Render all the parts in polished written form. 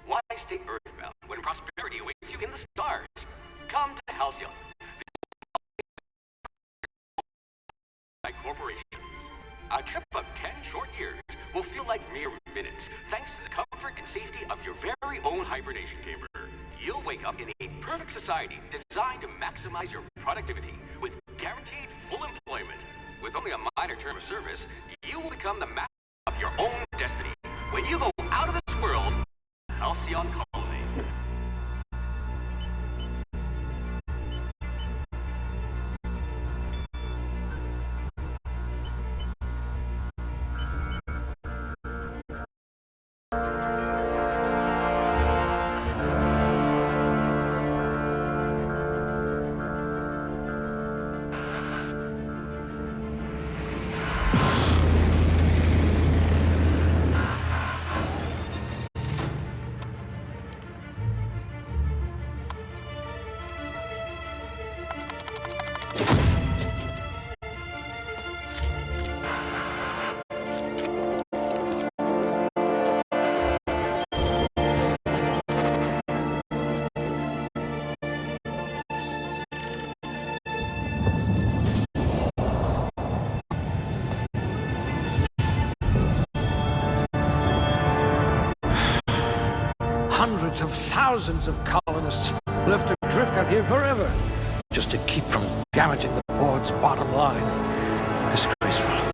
Why stay earthbound when prosperity awaits you in the stars? Come to Halcyon by corporations. A trip of 10 short years will feel like mere minutes thanks to the comfort and safety of your very own hibernation chamber. You'll wake up in a perfect society designed to maximize your productivity with guaranteed full employment. With only a minor term of service, you will become the master of your own destiny when you go out of this world. Halcyon Colony. Hundreds of thousands of colonists left adrift out here forever, just to keep from damaging the board's bottom line. Disgraceful.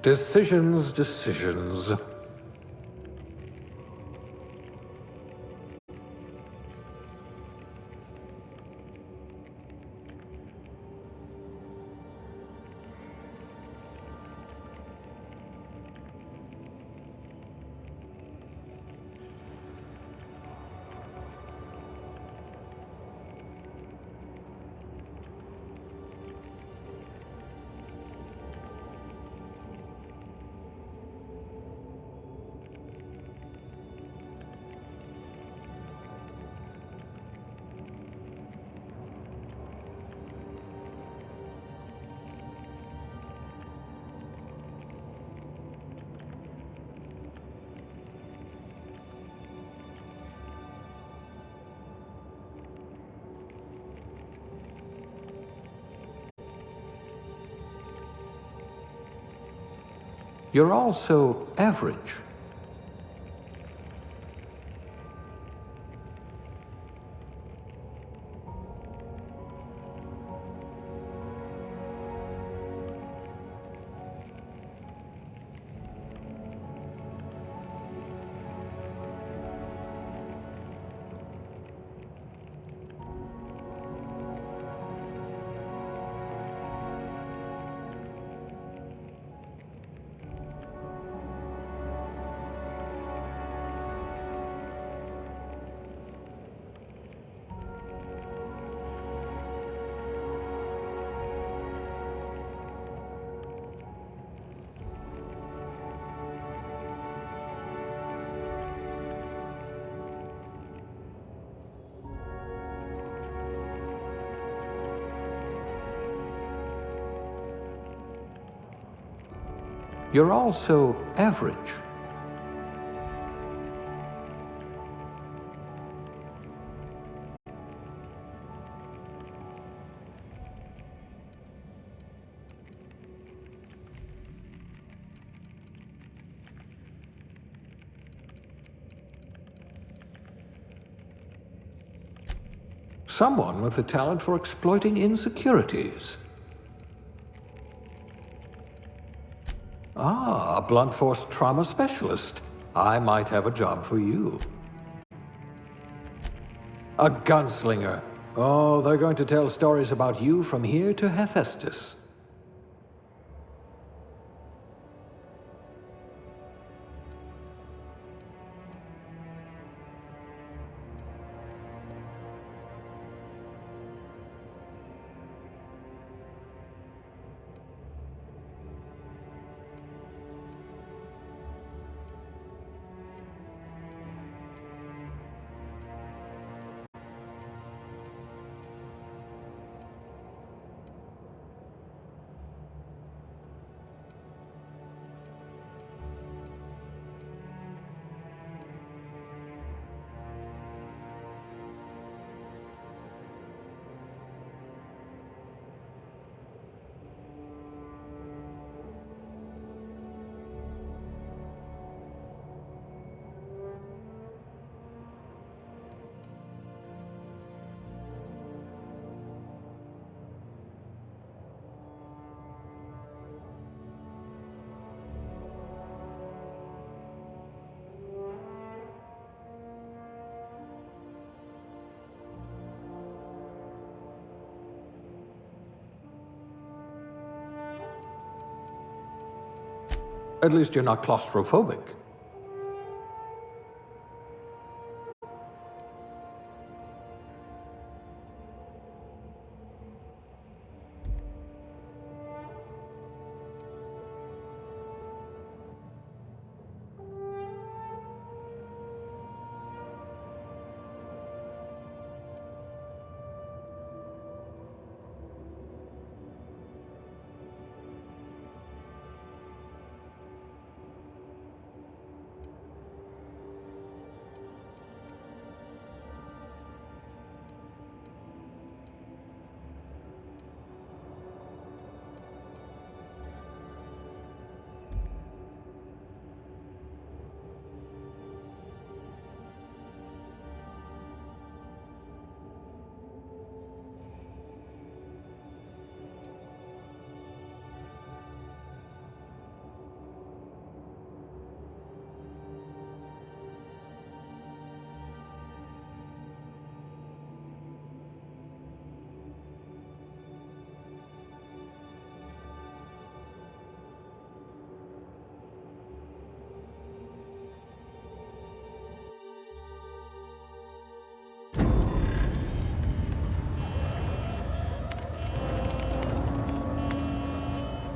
Decisions, decisions. You're all so average. You're all so average. Someone with a talent for exploiting insecurities. Ah, a blunt force trauma specialist. I might have a job for you. A gunslinger. Oh, they're going to tell stories about you from here to Hephaestus. At least you're not claustrophobic.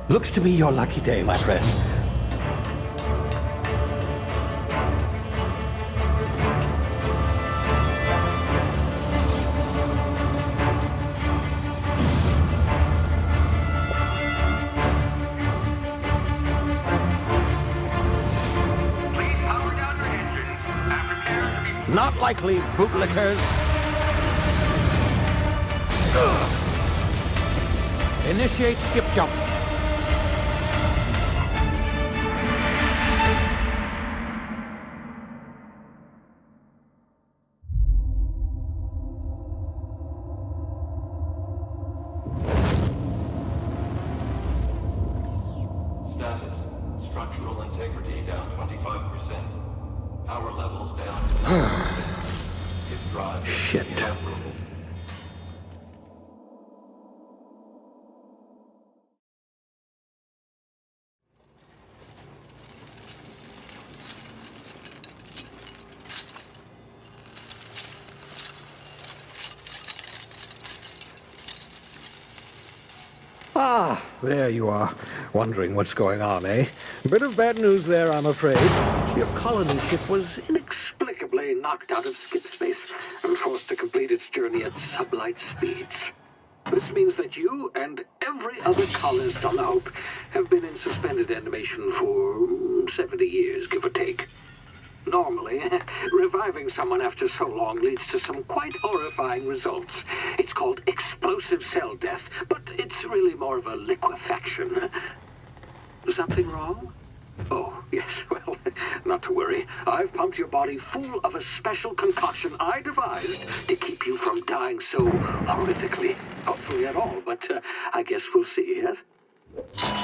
Looks to be your lucky day, my friend. Please power down your engines and prepare to be... Not likely, bootlickers. Initiate skip jump. Power levels down to 0%. His drive Shit. inoperable. Ah, there you are. Wondering what's going on, eh? Bit of bad news there, I'm afraid. Your colony ship was inexplicably knocked out of skip space and forced to complete its journey at sublight speeds. This means that you and every other colonist on the Hope have been in suspended animation for 70 years, give or take. Normally, reviving someone after so long leads to some quite horrifying results. It's called explosive cell death, but it's really more of a liquefaction. Something wrong? Oh, yes, well, not to worry. I've pumped your body full of a special concoction I devised to keep you from dying so horrifically. Hopefully at all, but I guess we'll see, yes?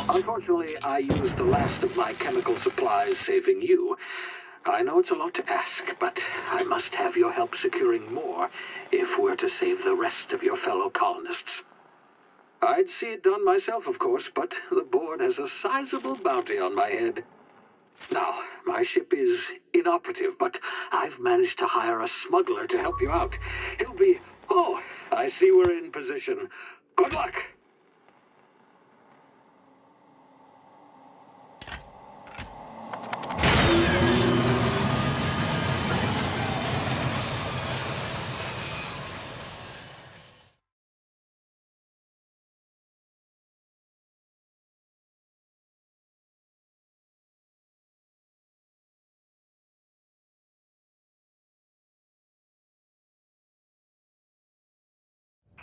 Unfortunately, I used the last of my chemical supplies saving you. I know it's a lot to ask, but I must have your help securing more if we're to save the rest of your fellow colonists. I'd see it done myself, of course, but the board has a sizable bounty on my head. Now, my ship is inoperative, but I've managed to hire a smuggler to help you out. He'll be... Oh, I see we're in position. Good luck!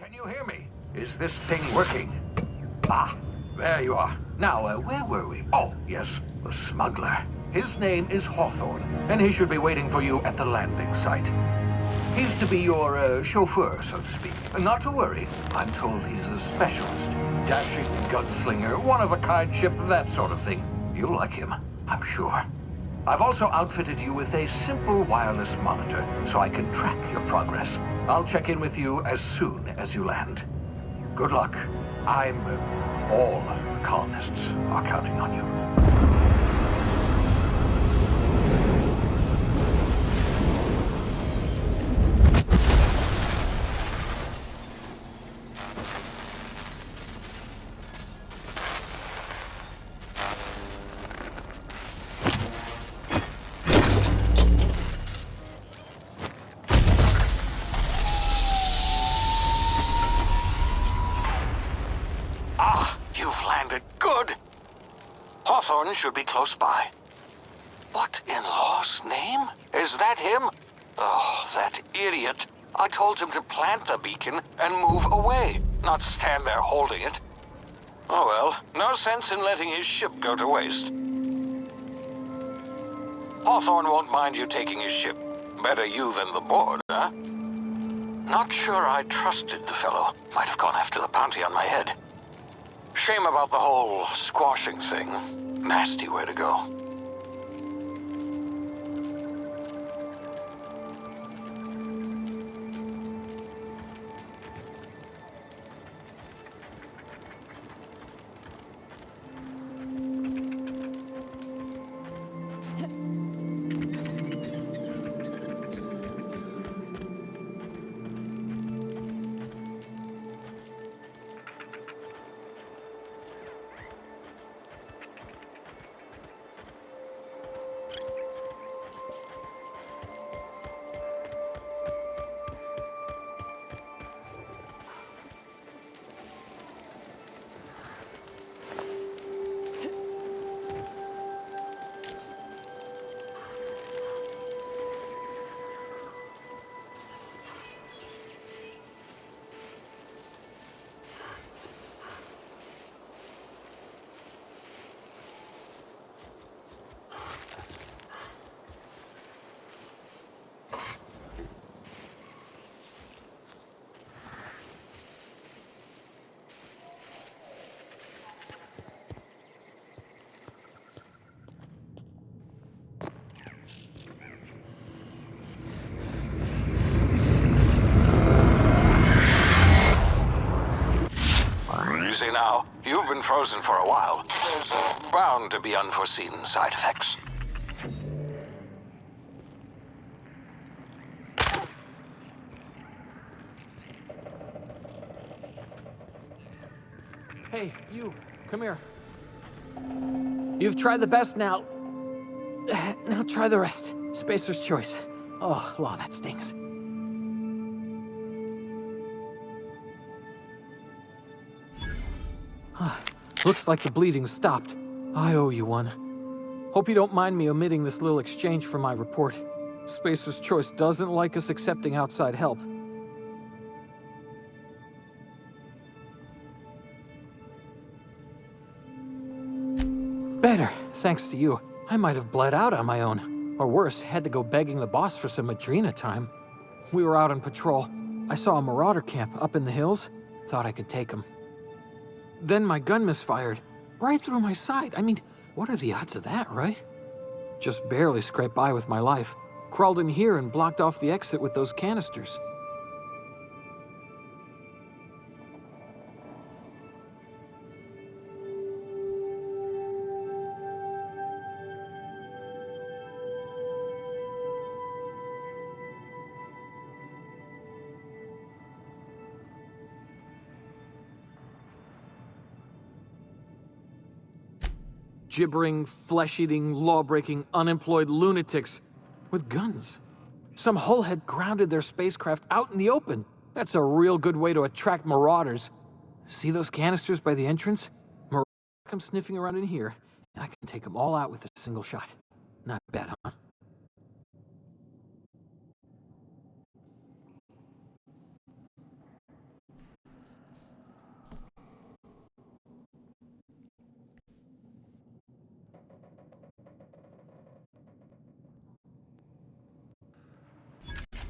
Can you hear me? Is this thing working? Ah, there you are. Now, where were we? Oh, yes, the smuggler. His name is Hawthorne, and he should be waiting for you at the landing site. He's to be your chauffeur, so to speak. Not to worry. I'm told he's a specialist. Dashing gunslinger, one-of-a-kind ship, that sort of thing. You'll like him, I'm sure. I've also outfitted you with a simple wireless monitor, so I can track your progress. I'll check in with you as soon as you land. Good luck. All the colonists are counting on you. Hawthorne should be close by. What in law's name? Is that him? Oh, that idiot. I told him to plant the beacon and move away, not stand there holding it. Oh well, no sense in letting his ship go to waste. Hawthorne won't mind you taking his ship. Better you than the board, huh? Not sure I trusted the fellow. Might have gone after the bounty on my head. Shame about the whole squashing thing. Nasty way to go. been frozen for a while. There's bound to be unforeseen side effects. Hey, you, come here. You've tried the best now. Now try the rest. Spacer's choice. Oh, law, that stings. Looks like the bleeding stopped. I owe you one. Hope you don't mind me omitting this little exchange from my report. Spacer's choice doesn't like us accepting outside help. Better, thanks to you. I might have bled out on my own. Or worse, had to go begging the boss for some Adrena time. We were out on patrol. I saw a marauder camp up in the hills. Thought I could take him. Then my gun misfired. Right through my side. I mean, what are the odds of that, right? Just barely scraped by with my life. Crawled in here and blocked off the exit with those canisters. Gibbering, flesh-eating, law-breaking, unemployed lunatics with guns. Some hullhead grounded their spacecraft out in the open. That's a real good way to attract marauders. See those canisters by the entrance? Marauders come sniffing around in here, and I can take them all out with a single shot. Not bad, huh?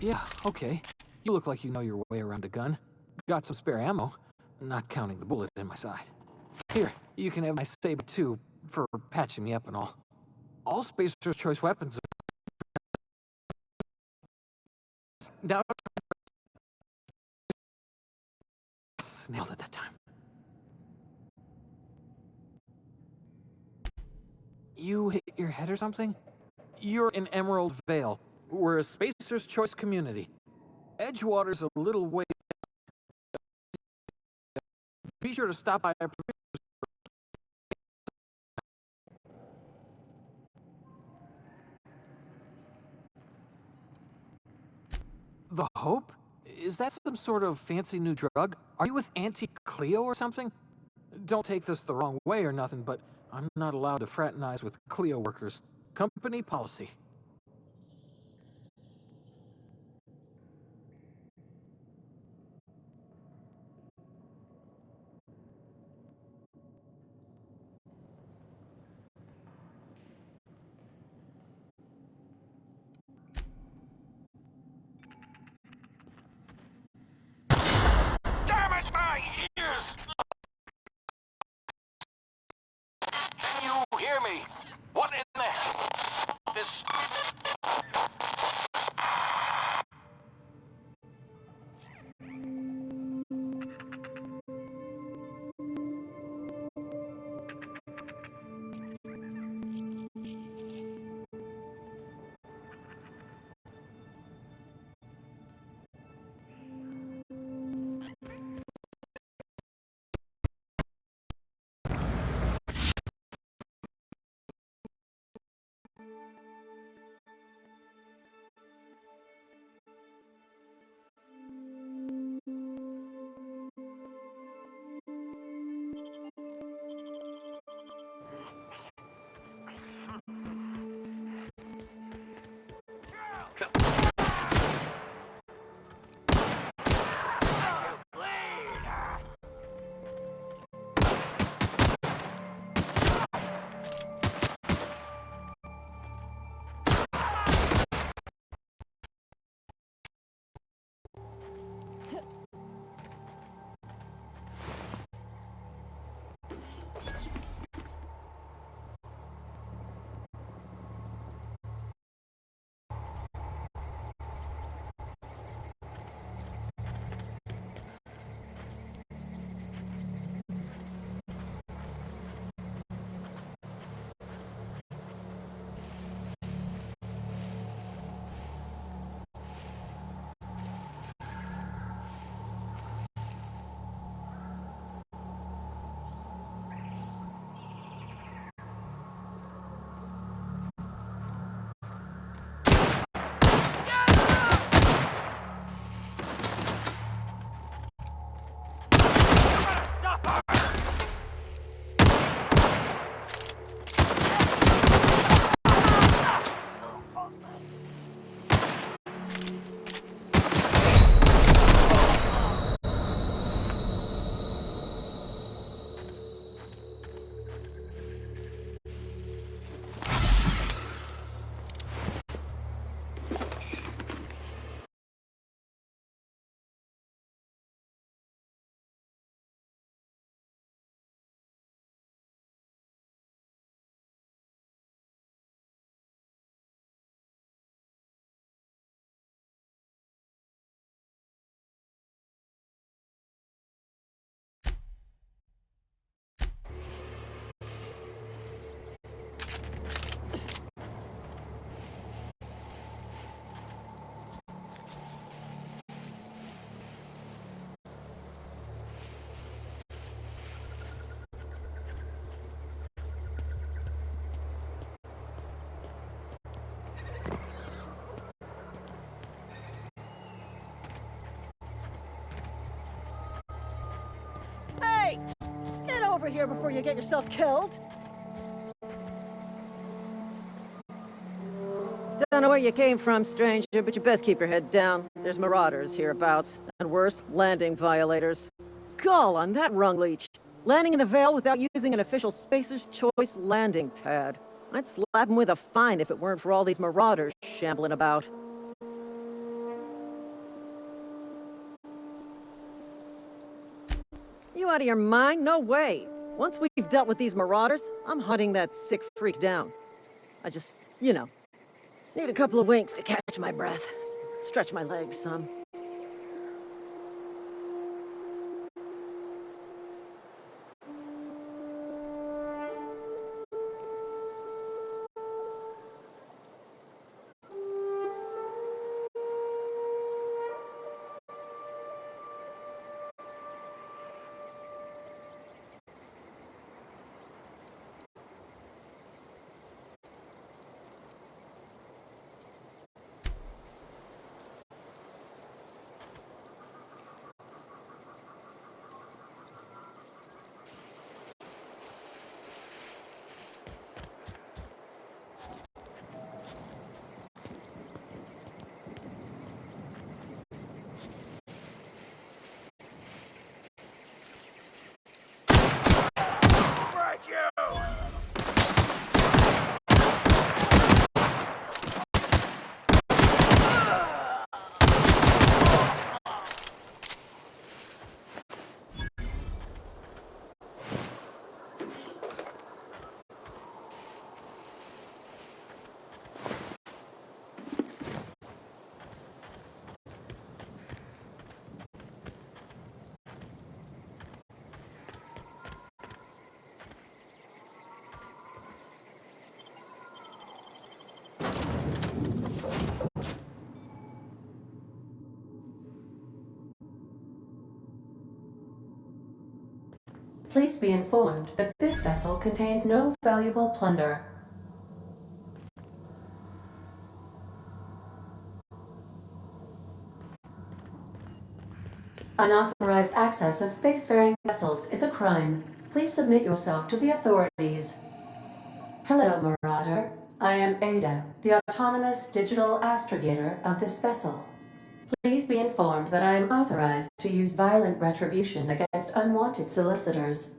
Yeah, okay. You look like you know your way around a gun. Got some spare ammo, not counting the bullet in my side. Here, you can have my saber too, for patching me up and all. All Spacer's choice weapons are... Now... Nailed it that time. You hit your head or something? You're in Emerald Vale. We're a Spacer's Choice community. Edgewater's a little way... Be sure to stop by our... The Hope? Is that some sort of fancy new drug? Are you with Auntie Cleo or something? Don't take this the wrong way or nothing, but I'm not allowed to fraternize with Cleo workers. Company policy. Damn it, my ears! Can you hear me? What in the... This... over here before you get yourself killed. Don't know where you came from, stranger, but you best keep your head down. There's marauders hereabouts, and worse, landing violators. Gall on that rung leech. Landing in the Vale without using an official Spacer's Choice landing pad. I'd slap him with a fine if it weren't for all these marauders shambling about. You out of your mind? No way. Once we've dealt with these marauders, I'm hunting that sick freak down. I just, need a couple of winks to catch my breath. Stretch my legs some. Please be informed that this vessel contains no valuable plunder. Unauthorized access of spacefaring vessels is a crime. Please submit yourself to the authorities. Hello, Marauder. I am Ada, the autonomous digital astrogator of this vessel. Please be informed that I am authorized to use violent retribution against unwanted solicitors.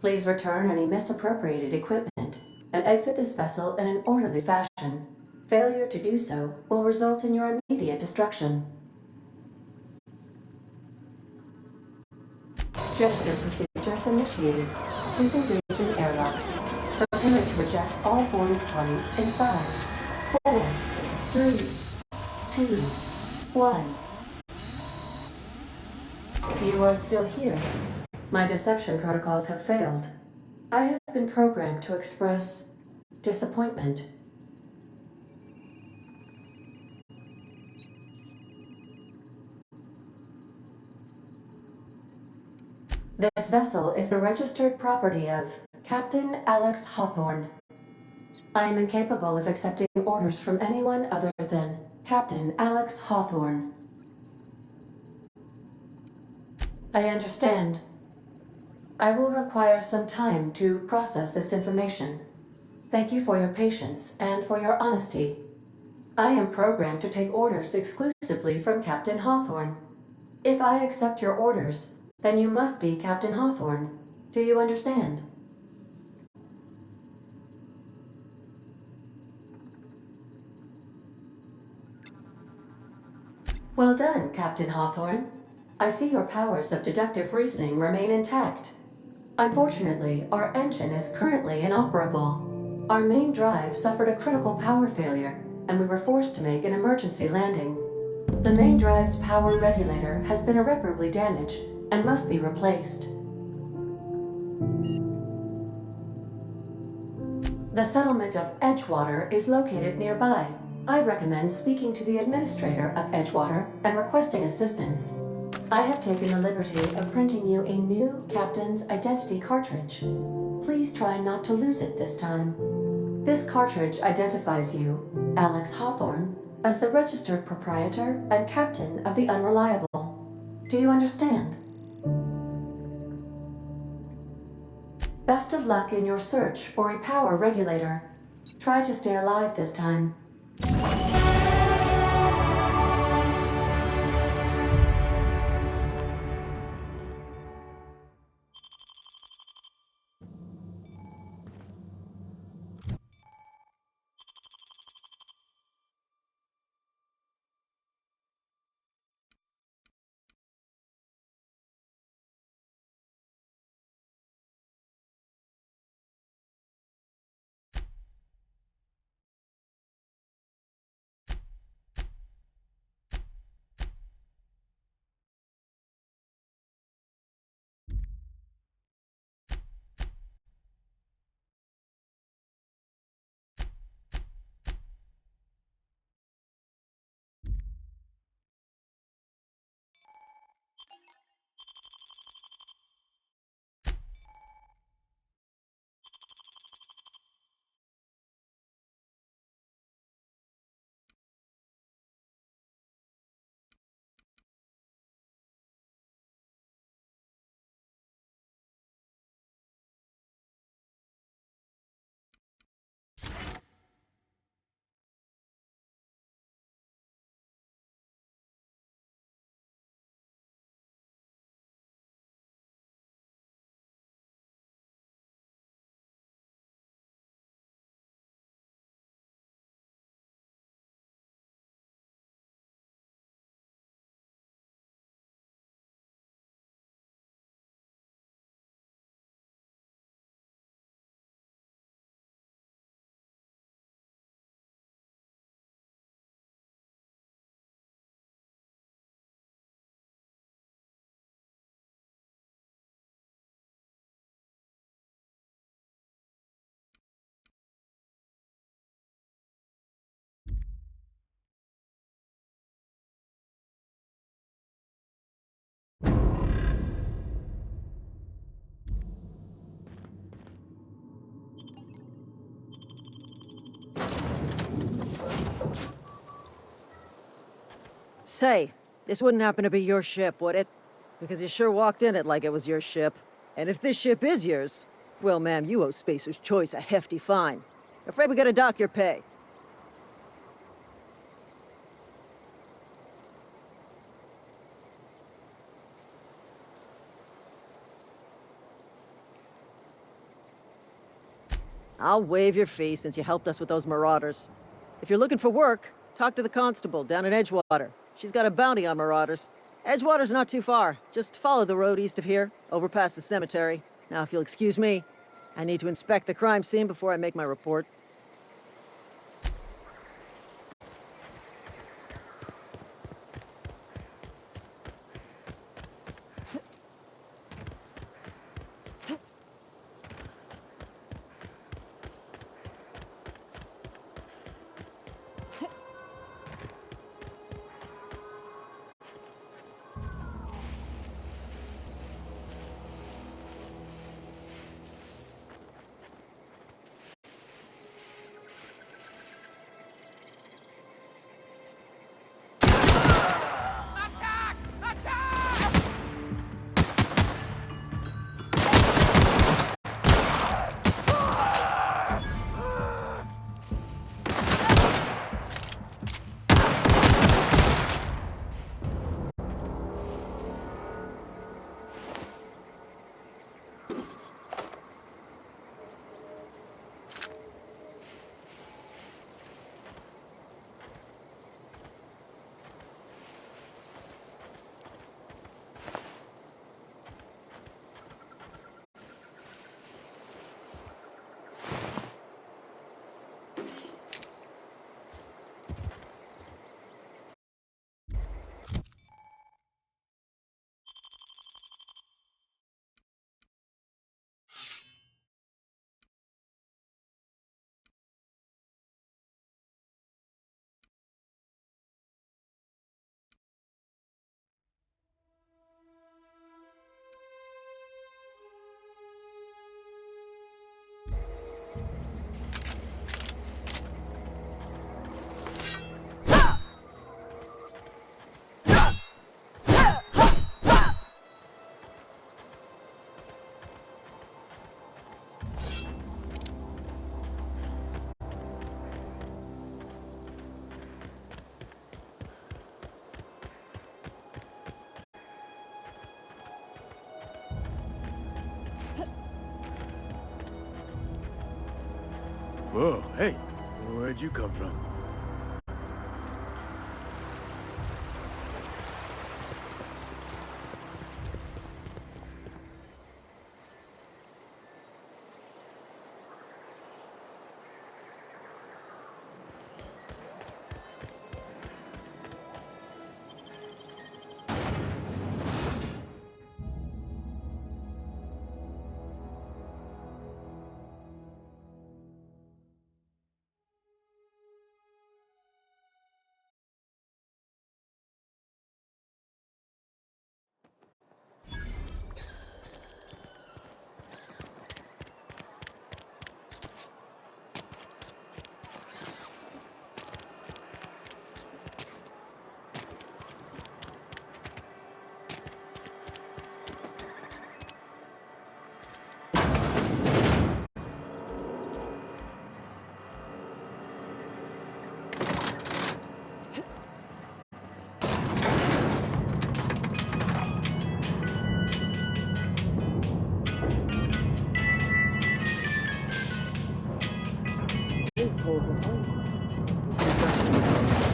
Please return any misappropriated equipment and exit this vessel in an orderly fashion. Failure to do so will result in your immediate destruction. Jettison procedures initiated. Please engage in airlocks. Preparing to reject all boarding parties in 5, 4, 3, 2, 1. You are still here. My deception protocols have failed. I have been programmed to express disappointment. This vessel is the registered property of Captain Alex Hawthorne. I am incapable of accepting orders from anyone other than Captain Alex Hawthorne. I understand. I will require some time to process this information. Thank you for your patience and for your honesty. I am programmed to take orders exclusively from Captain Hawthorne. If I accept your orders, then you must be Captain Hawthorne. Do you understand? Well done, Captain Hawthorne. I see your powers of deductive reasoning remain intact. Unfortunately, our engine is currently inoperable. Our main drive suffered a critical power failure, and we were forced to make an emergency landing. The main drive's power regulator has been irreparably damaged and must be replaced. The settlement of Edgewater is located nearby. I recommend speaking to the administrator of Edgewater and requesting assistance. I have taken the liberty of printing you a new captain's identity cartridge. Please try not to lose it this time. This cartridge identifies you, Alex Hawthorne, as the registered proprietor and captain of the Unreliable. Do you understand? Best of luck in your search for a power regulator. Try to stay alive this time. Say, this wouldn't happen to be your ship, would it? Because you sure walked in it like it was your ship. And if this ship is yours, well, ma'am, you owe Spacer's Choice a hefty fine. Afraid we gotta dock your pay. I'll waive your fee since you helped us with those marauders. If you're looking for work, talk to the constable down in Edgewater. She's got a bounty on marauders. Edgewater's not too far. Just follow the road east of here, over past the cemetery. Now, if you'll excuse me, I need to inspect the crime scene before I make my report. Whoa, hey, where'd you come from?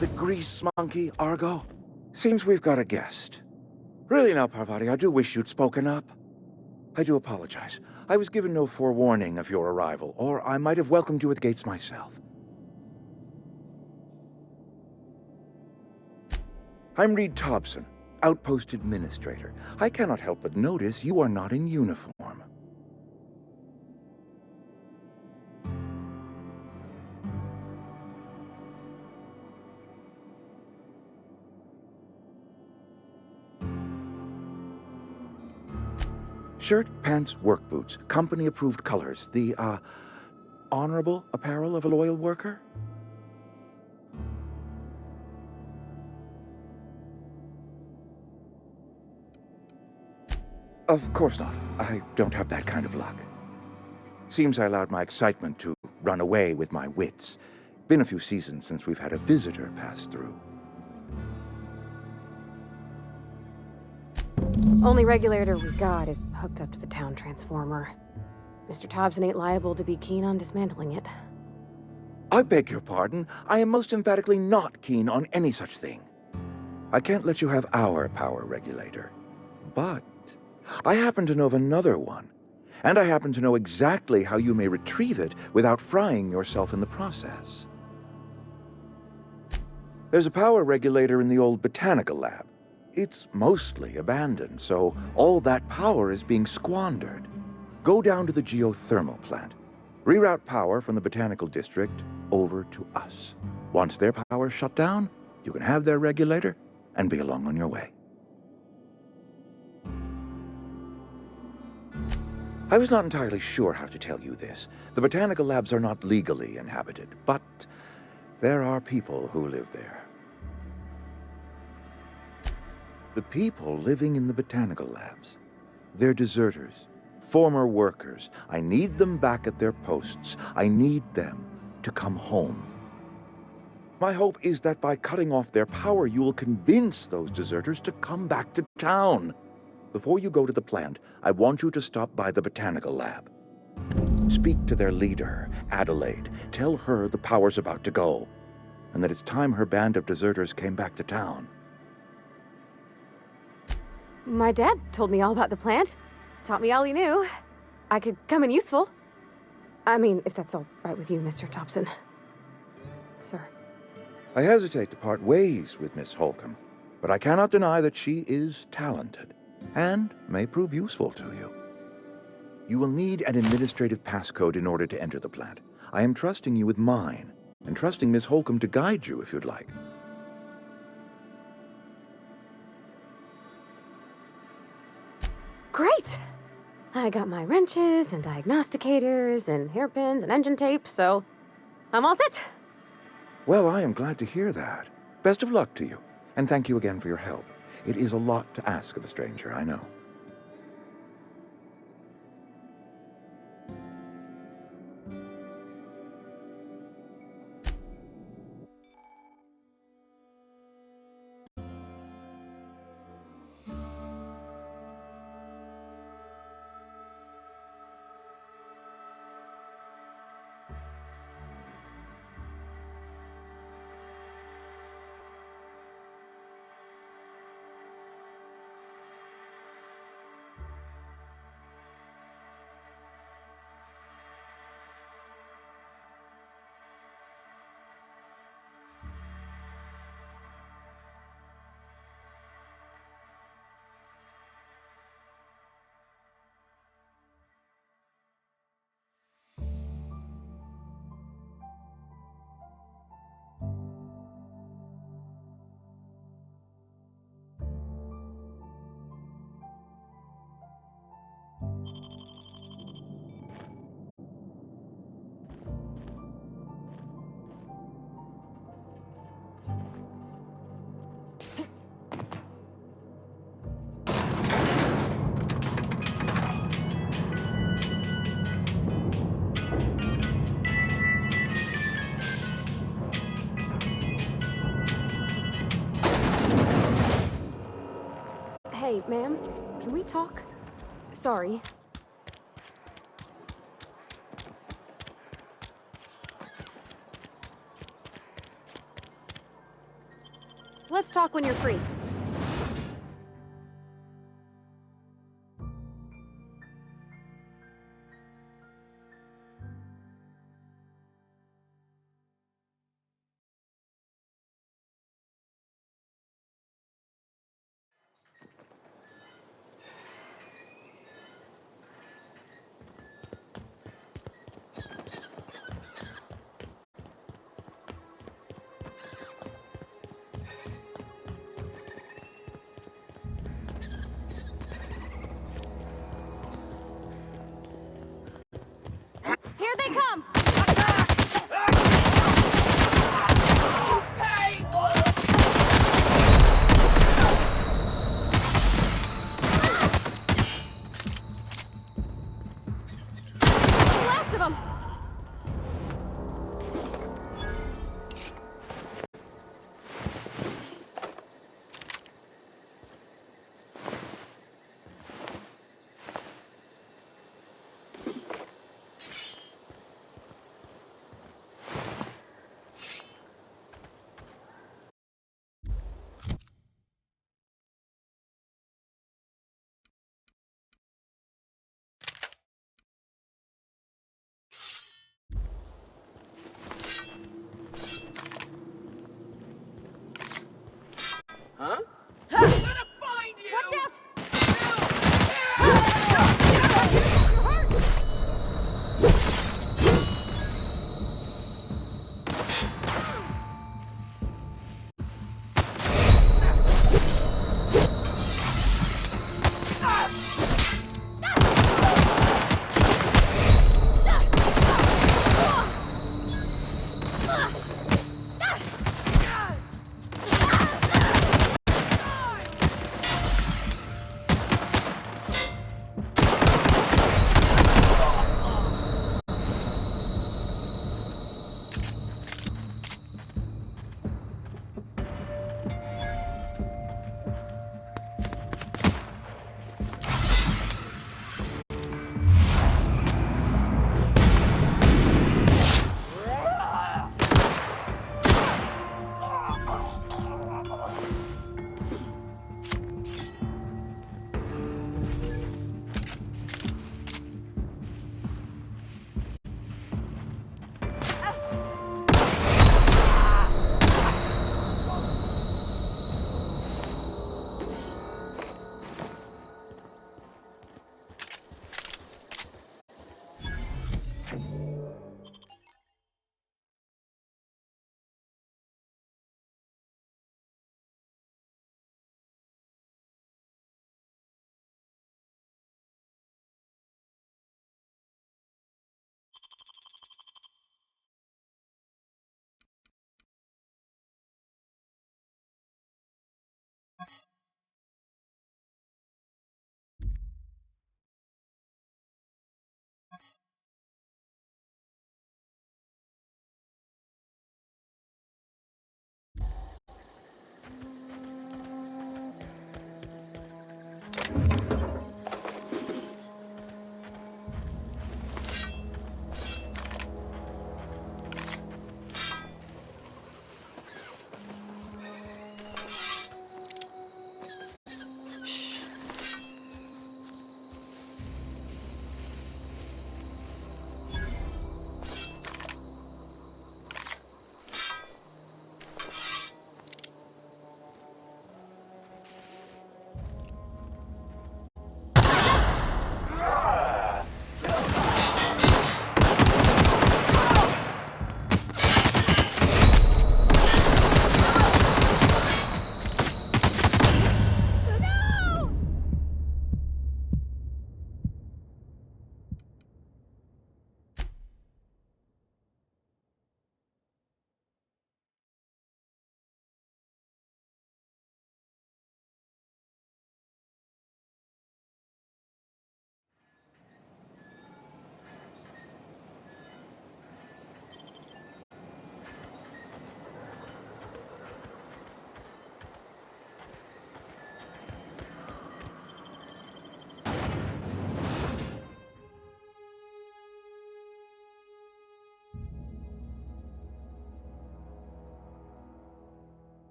The grease monkey, Argo? Seems we've got a guest. Really now, Parvati, I do wish you'd spoken up. I do apologize. I was given no forewarning of your arrival, or I might have welcomed you at the gates myself. I'm Reed Thompson, Outpost Administrator. I cannot help but notice you are not in uniform. Shirt, pants, work boots, company-approved colors. The, honorable apparel of a loyal worker? Of course not. I don't have that kind of luck. Seems I allowed my excitement to run away with my wits. Been a few seasons since we've had a visitor pass through. Only regulator we got is hooked up to the town transformer. Mr. Thompson ain't liable to be keen on dismantling it. I beg your pardon. I am most emphatically not keen on any such thing. I can't let you have our power regulator. But I happen to know of another one. And I happen to know exactly how you may retrieve it without frying yourself in the process. There's a power regulator in the old botanical lab. It's mostly abandoned, so all that power is being squandered. Go down to the geothermal plant. Reroute power from the botanical district over to us. Once their power's shut down, you can have their regulator and be along on your way. I was not entirely sure how to tell you this. The botanical labs are not legally inhabited, but there are people who live there. The people living in the botanical labs. They're deserters, former workers. I need them back at their posts. I need them to come home. My hope is that by cutting off their power, you will convince those deserters to come back to town. Before you go to the plant, I want you to stop by the botanical lab. Speak to their leader, Adelaide. Tell her the power's about to go, and that it's time her band of deserters came back to town. My dad told me all about the plant. Taught me all he knew. I could come in useful. I mean, if that's all right with you, Mr. Thompson. Sir. I hesitate to part ways with Miss Holcomb, but I cannot deny that she is talented and may prove useful to you. You will need an administrative passcode in order to enter the plant. I am trusting you with mine, and trusting Miss Holcomb to guide you if you'd like. Great! I got my wrenches and diagnosticators and hairpins and engine tape, so I'm all set. Well, I am glad to hear that. Best of luck to you, and thank you again for your help. It is a lot to ask of a stranger, I know. Hey, ma'am, can we talk? Sorry. Let's talk when you're free. Here they come! The last of them! Watch out!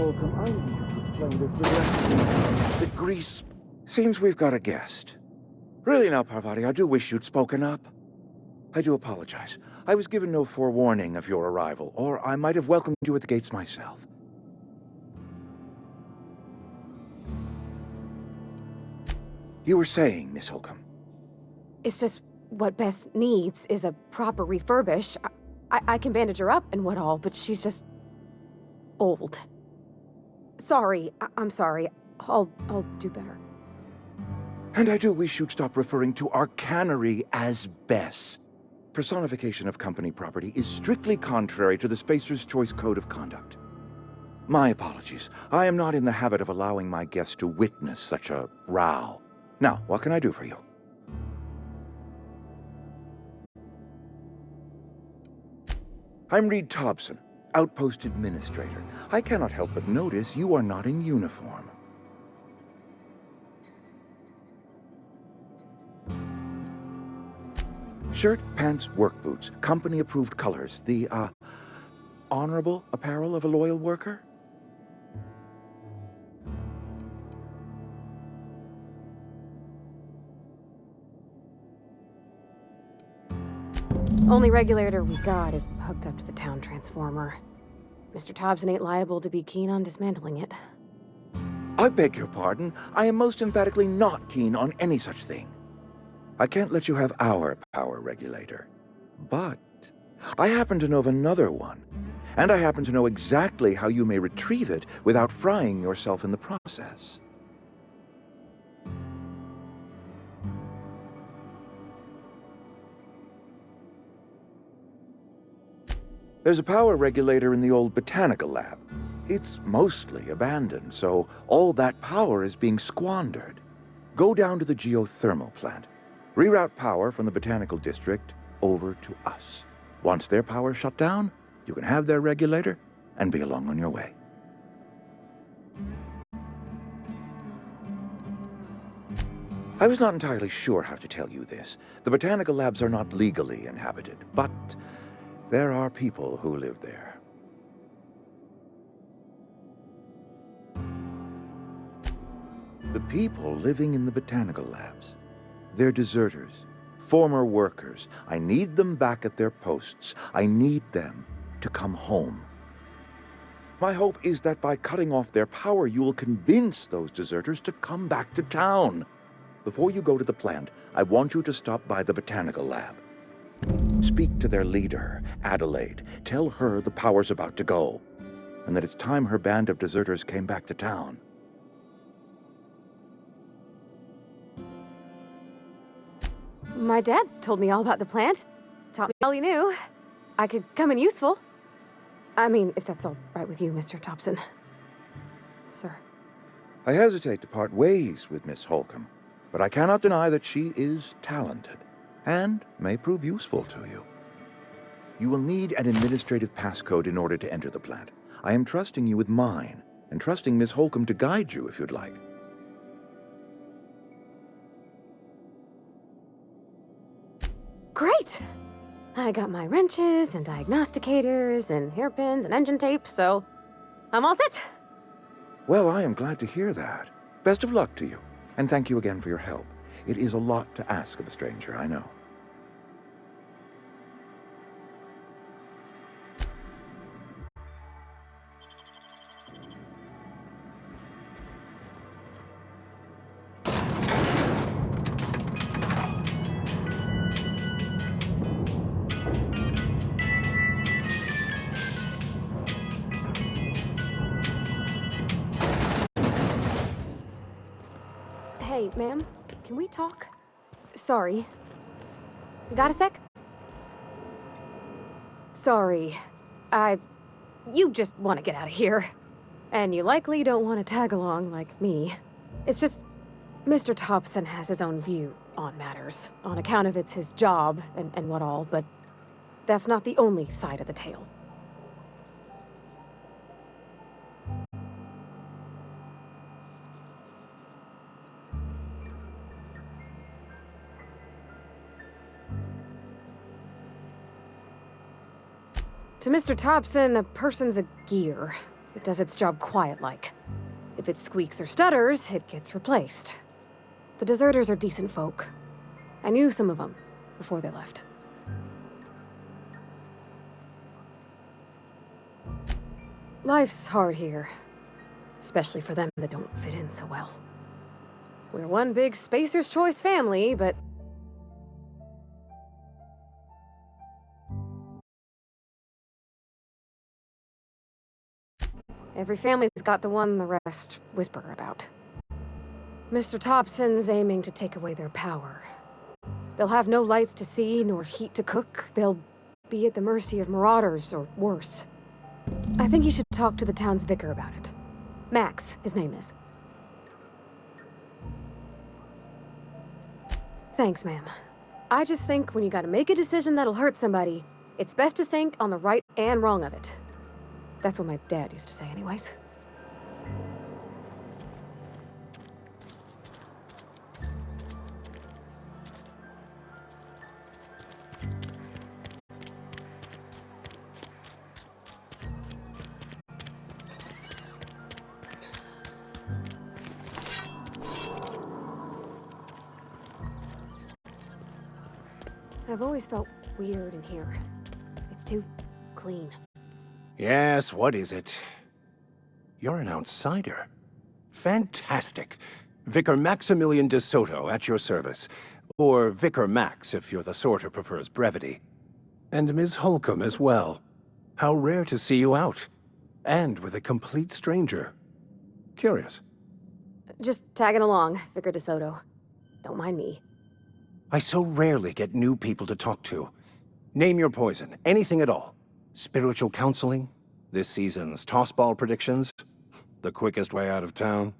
Holcomb, I need to explain this to the rest of you. The grease. Seems we've got a guest. Really now, Parvati, I do wish you'd spoken up. I do apologize. I was given no forewarning of your arrival, or I might have welcomed you at the gates myself. You were saying, Miss Holcomb. It's just what Bess needs is a proper refurbish. I can bandage her up and what all, but she's just old. Sorry, I'm sorry. I'll do better. And I do wish you'd stop referring to our cannery as Bess. Personification of company property is strictly contrary to the Spacer's Choice Code of Conduct. My apologies. I am not in the habit of allowing my guests to witness such a row. Now, what can I do for you? I'm Reed Thompson, Outpost Administrator. I cannot help but notice you are not in uniform. Shirt, pants, work boots, company-approved colors. The, honorable apparel of a loyal worker? Only regulator we got is hooked up to the town transformer. Mr. Thompson ain't liable to be keen on dismantling it. I beg your pardon. I am most emphatically not keen on any such thing. I can't let you have our power regulator. But I happen to know of another one. And I happen to know exactly how you may retrieve it without frying yourself in the process. There's a power regulator in the old botanical lab. It's mostly abandoned, so all that power is being squandered. Go down to the geothermal plant. Reroute power from the botanical district over to us. Once their power shut down, you can have their regulator and be along on your way. I was not entirely sure how to tell you this. The botanical labs are not legally inhabited, but there are people who live there. The people living in the botanical labs. They're deserters, former workers. I need them back at their posts. I need them to come home. My hope is that by cutting off their power, you will convince those deserters to come back to town. Before you go to the plant, I want you to stop by the botanical lab. Speak to their leader, Adelaide. Tell her the power's about to go, and that it's time her band of deserters came back to town. My dad told me all about the plant. Taught me all he knew. I could come in useful. I mean, if that's all right with you, Mr. Thompson. Sir. I hesitate to part ways with Miss Holcomb, but I cannot deny that she is talented and may prove useful to you. You will need an administrative passcode in order to enter the plant. I am trusting you with mine, and trusting Miss Holcomb to guide you if you'd like. Great! I got my wrenches and diagnosticators and hairpins and engine tape, so I'm all set. Well, I am glad to hear that. Best of luck to you, and thank you again for your help. It is a lot to ask of a stranger, I know. Hey, ma'am, can we talk? Sorry. Got a sec? Sorry. You just want to get out of here. And you likely don't want to tag along like me. It's just, Mr. Thompson has his own view on matters, on account of it's his job and what all, but that's not the only side of the tale. To Mr. Thompson, a person's a gear. It does its job quiet-like. If it squeaks or stutters, it gets replaced. The deserters are decent folk. I knew some of them before they left. Life's hard here. Especially for them that don't fit in so well. We're one big Spacer's Choice family, but... every family's got the one the rest whisper about. Mr. Thompson's aiming to take away their power. They'll have no lights to see, nor heat to cook. They'll be at the mercy of marauders, or worse. I think you should talk to the town's vicar about it. Max, his name is. Thanks, ma'am. I just think when you gotta make a decision that'll hurt somebody, it's best to think on the right and wrong of it. That's what my dad used to say anyways. I've always felt weird in here. It's too clean. Yes, what is it? You're an outsider. Fantastic. Vicar Maximilian de Soto at your service. Or Vicar Max, if you're the sort who prefers brevity. And Ms. Holcomb as well. How rare to see you out. And with a complete stranger. Curious. Just tagging along, Vicar de Soto. Don't mind me. I so rarely get new people to talk to. Name your poison, anything at all. Spiritual counseling? This season's tossball predictions? The quickest way out of town?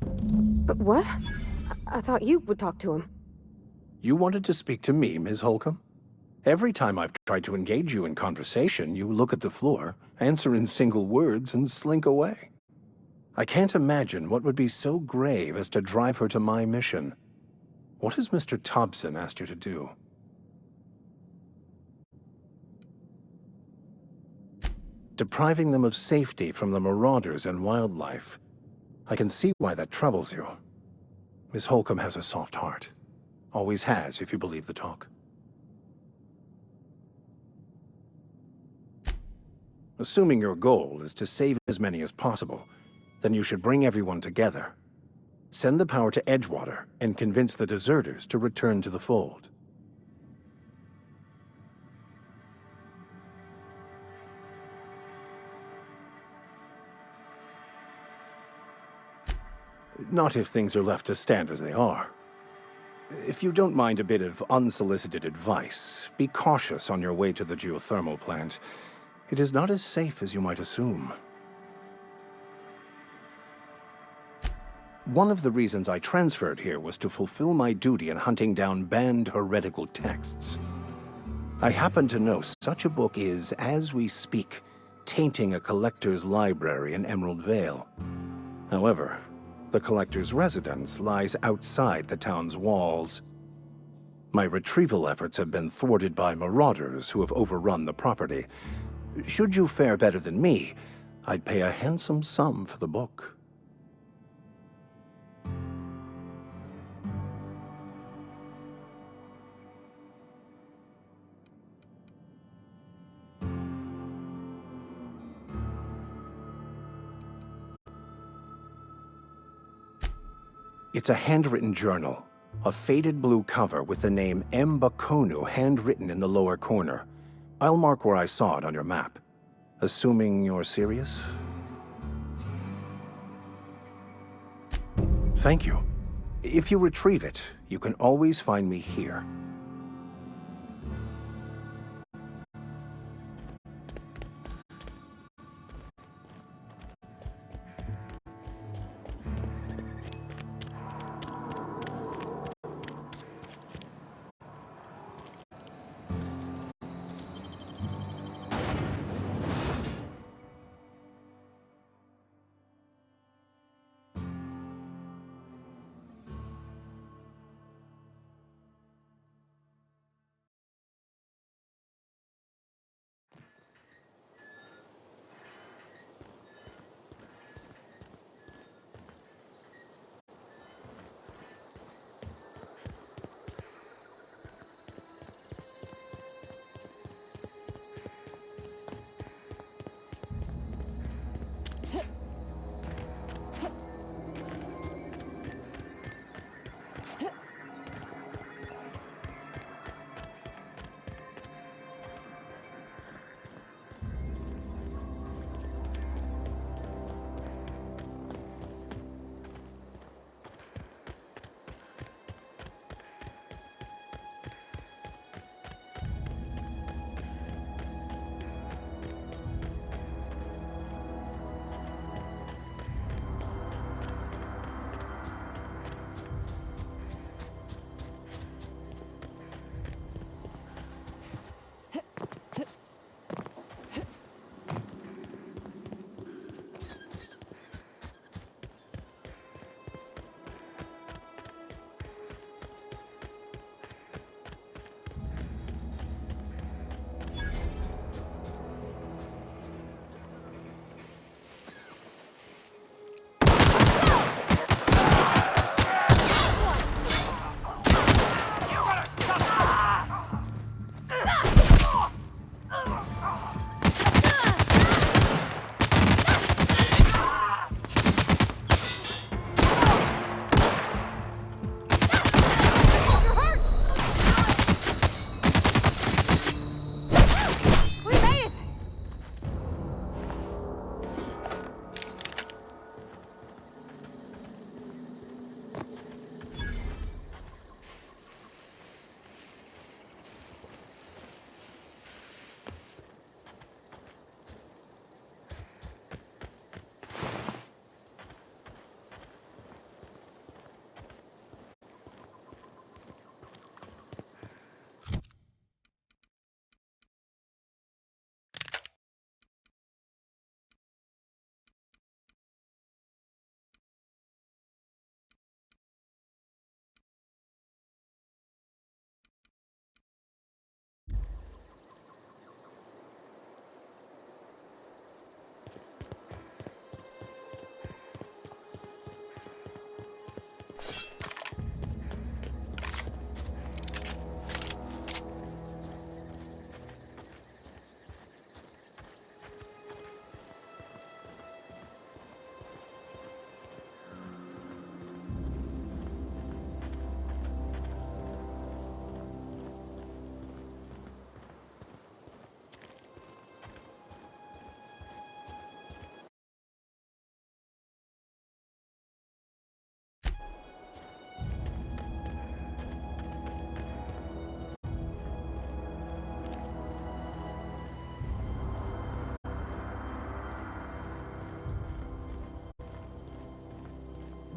But what? I thought you would talk to him. You wanted to speak to me, Ms. Holcomb? Every time I've tried to engage you in conversation, you look at the floor, answer in single words, and slink away. I can't imagine what would be so grave as to drive her to my mission. What has Mr. Thompson asked you to do? Depriving them of safety from the marauders and wildlife. I can see why that troubles you. Miss Holcomb has a soft heart. Always has, if you believe the talk. Assuming your goal is to save as many as possible, then you should bring everyone together. Send the power to Edgewater and convince the deserters to return to the fold. Not if things are left to stand as they are. If you don't mind a bit of unsolicited advice, be cautious on your way to the geothermal plant. It is not as safe as you might assume. One of the reasons I transferred here was to fulfill my duty in hunting down banned heretical texts. I happen to know such a book is, as we speak, tainting a collector's library in Emerald Vale. However, the collector's residence lies outside the town's walls. My retrieval efforts have been thwarted by marauders who have overrun the property. Should you fare better than me, I'd pay a handsome sum for the book. It's a handwritten journal, a faded blue cover with the name M. Bakonu handwritten in the lower corner. I'll mark where I saw it on your map. Assuming you're serious? Thank you. If you retrieve it, you can always find me here.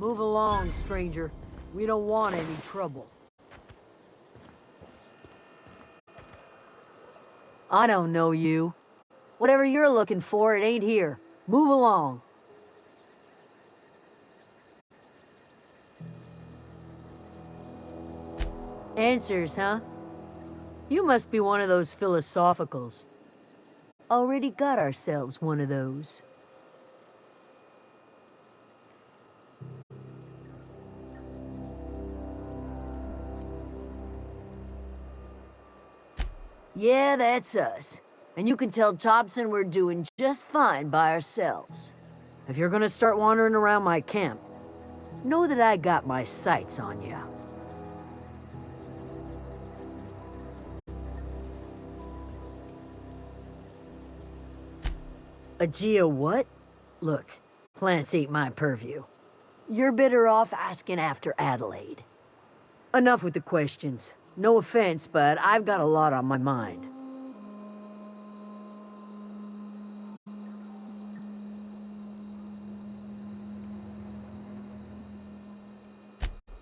Move along, stranger. We don't want any trouble. I don't know you. Whatever you're looking for, it ain't here. Move along. Answers, huh? You must be one of those philosophicals. Already got ourselves one of those. Yeah, that's us. And you can tell Thompson we're doing just fine by ourselves. If you're gonna start wandering around my camp, know that I got my sights on you. A Geo what? Look, plants ain't my purview. You're better off asking after Adelaide. Enough with the questions. No offense, but I've got a lot on my mind.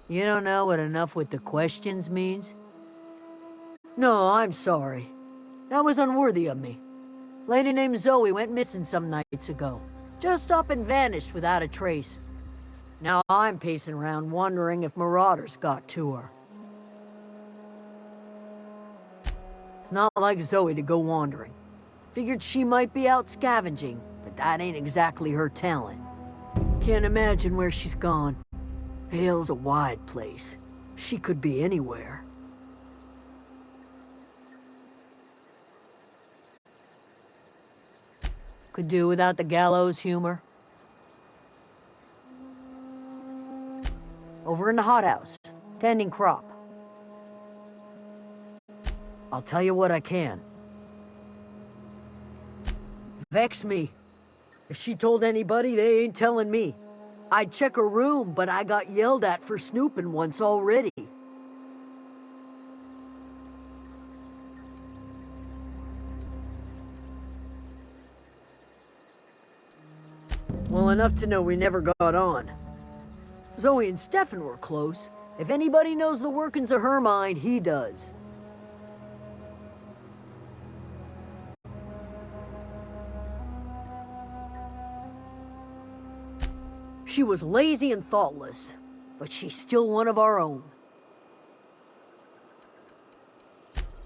You don't know what enough with the questions means? No, I'm sorry. That was unworthy of me. Lady named Zoe went missing some nights ago. Just up and vanished without a trace. Now I'm pacing around wondering if marauders got to her. It's not like Zoe to go wandering. Figured she might be out scavenging, but that ain't exactly her talent. Can't imagine where she's gone. Vale's a wide place. She could be anywhere. Could do without the gallows humor. Over in the hothouse, tending crop. I'll tell you what I can. Vex me. If she told anybody, they ain't telling me. I'd check her room, but I got yelled at for snooping once already. Well, enough to know we never got on. Zoe and Stefan were close. If anybody knows the workings of her mind, he does. She was lazy and thoughtless, but she's still one of our own.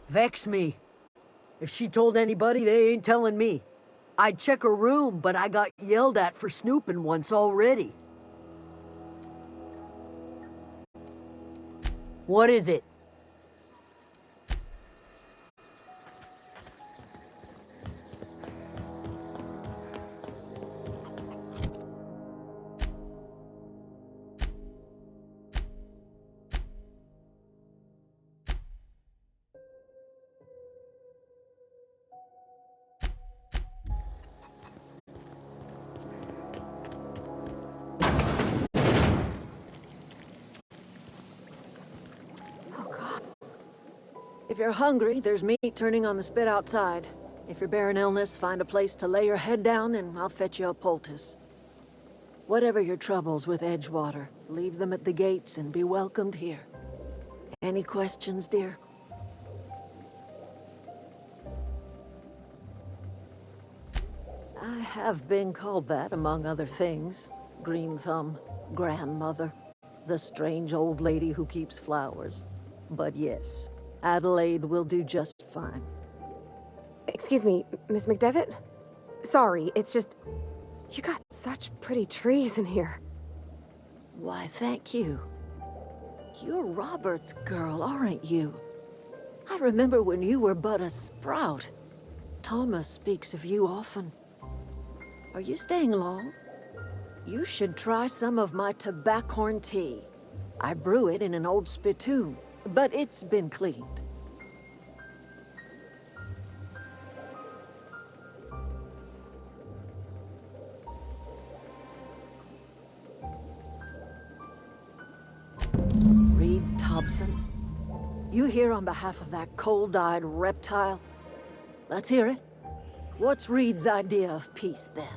Vex me. If she told anybody, they ain't telling me. I'd check her room, but I got yelled at for snooping once already. What is it? If you're hungry, there's meat turning on the spit outside. If you're bearing illness, find a place to lay your head down and I'll fetch you a poultice. Whatever your troubles with Edgewater, leave them at the gates and be welcomed here. Any questions, dear? I have been called that, among other things. Green Thumb, grandmother, the strange old lady who keeps flowers. But yes, Adelaide will do just fine. Excuse me, Miss McDevitt? Sorry, it's just... You got such pretty trees in here. Why, thank you. You're Robert's girl, aren't you? I remember when you were but a sprout. Thomas speaks of you often. Are you staying long? You should try some of my tobaccorn tea. I brew it in an old spittoon, but it's been cleaned. Reed Thompson, you here on behalf of that cold-eyed reptile? Let's hear it. What's Reed's idea of peace, then?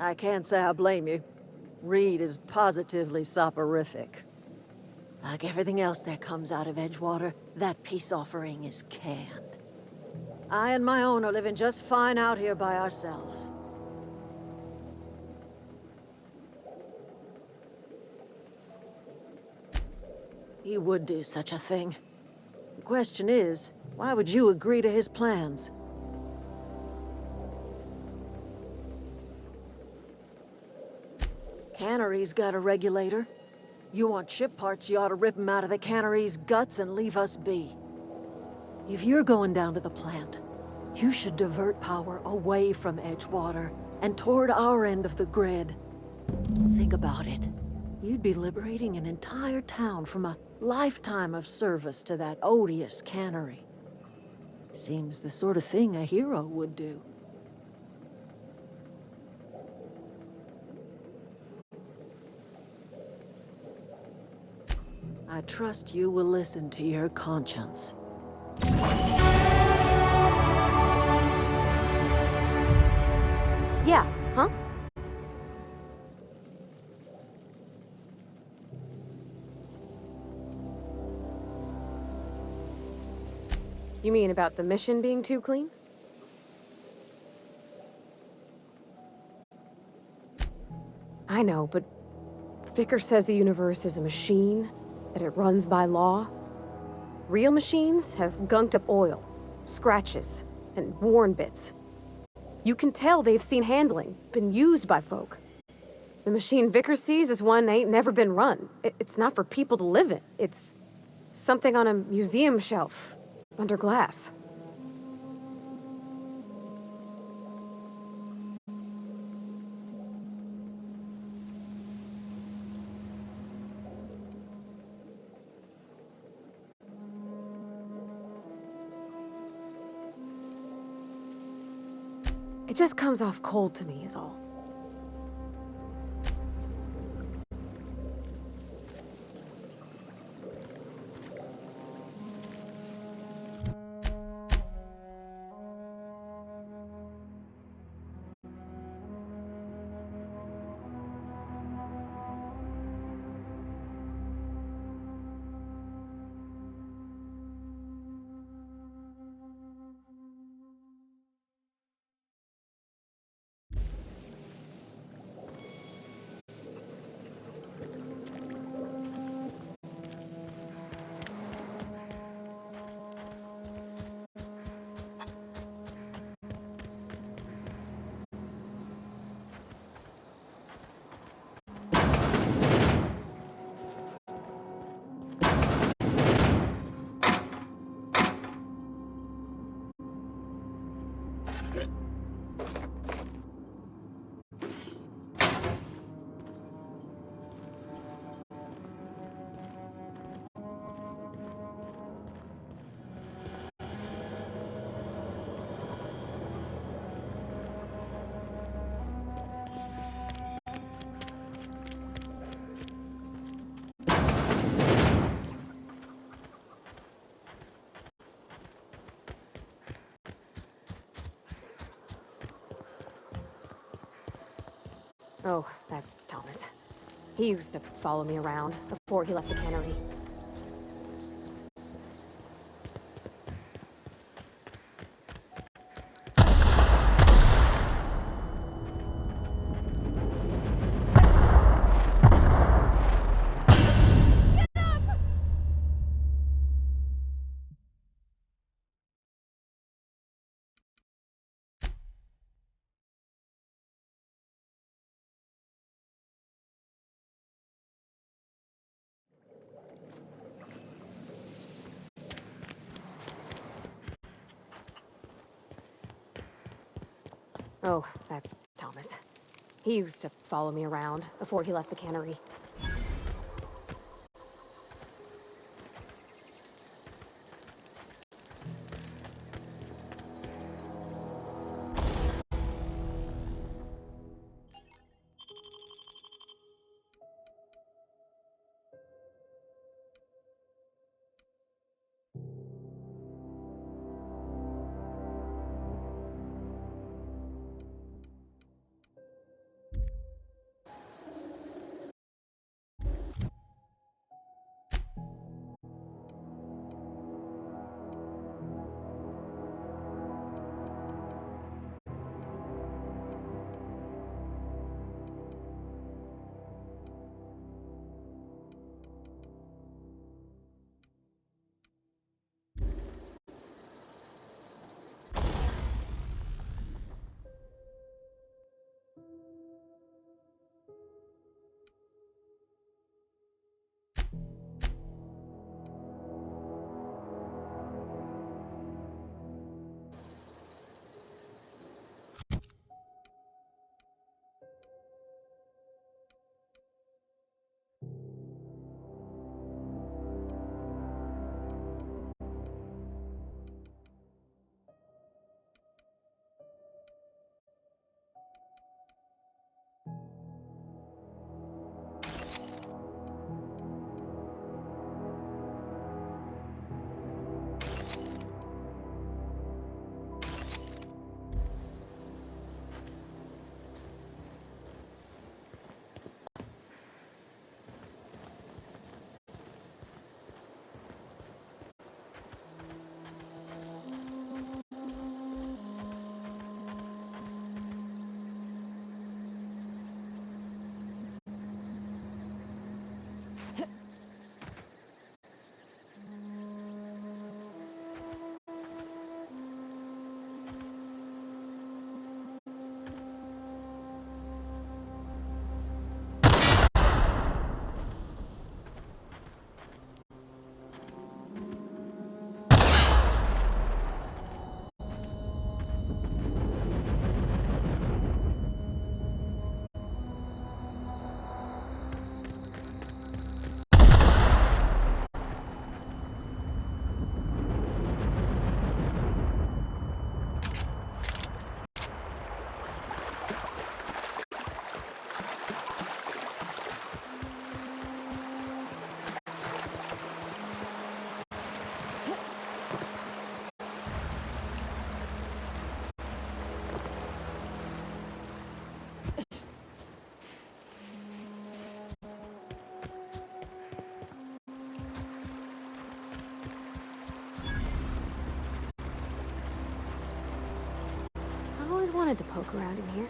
I can't say I blame you. Reed is positively soporific. Like everything else that comes out of Edgewater, that peace offering is canned. I and my own are living just fine out here by ourselves. He would do such a thing. The question is, why would you agree to his plans? Cannery's got a regulator. You want ship parts, you ought to rip 'em out of the cannery's guts and leave us be. If you're going down to the plant, you should divert power away from Edgewater and toward our end of the grid. Think about it. You'd be liberating an entire town from a lifetime of service to that odious cannery. Seems the sort of thing a hero would do. I trust you will listen to your conscience. Yeah, huh? You mean about the mission being too clean? I know, but Vicker says the universe is a machine, that it runs by law. Real machines have gunked up oil, scratches, and worn bits. You can tell they've seen handling, been used by folk. The machine Vicker sees is one ain't never been run. It's not for people to live in. It's something on a museum shelf, under glass. It just comes off cold to me, is all. Oh, that's Thomas. He used to follow me around before he left the cannery. Oh, that's Thomas. He used to follow me around before he left the cannery. I've always wanted to poke around in here.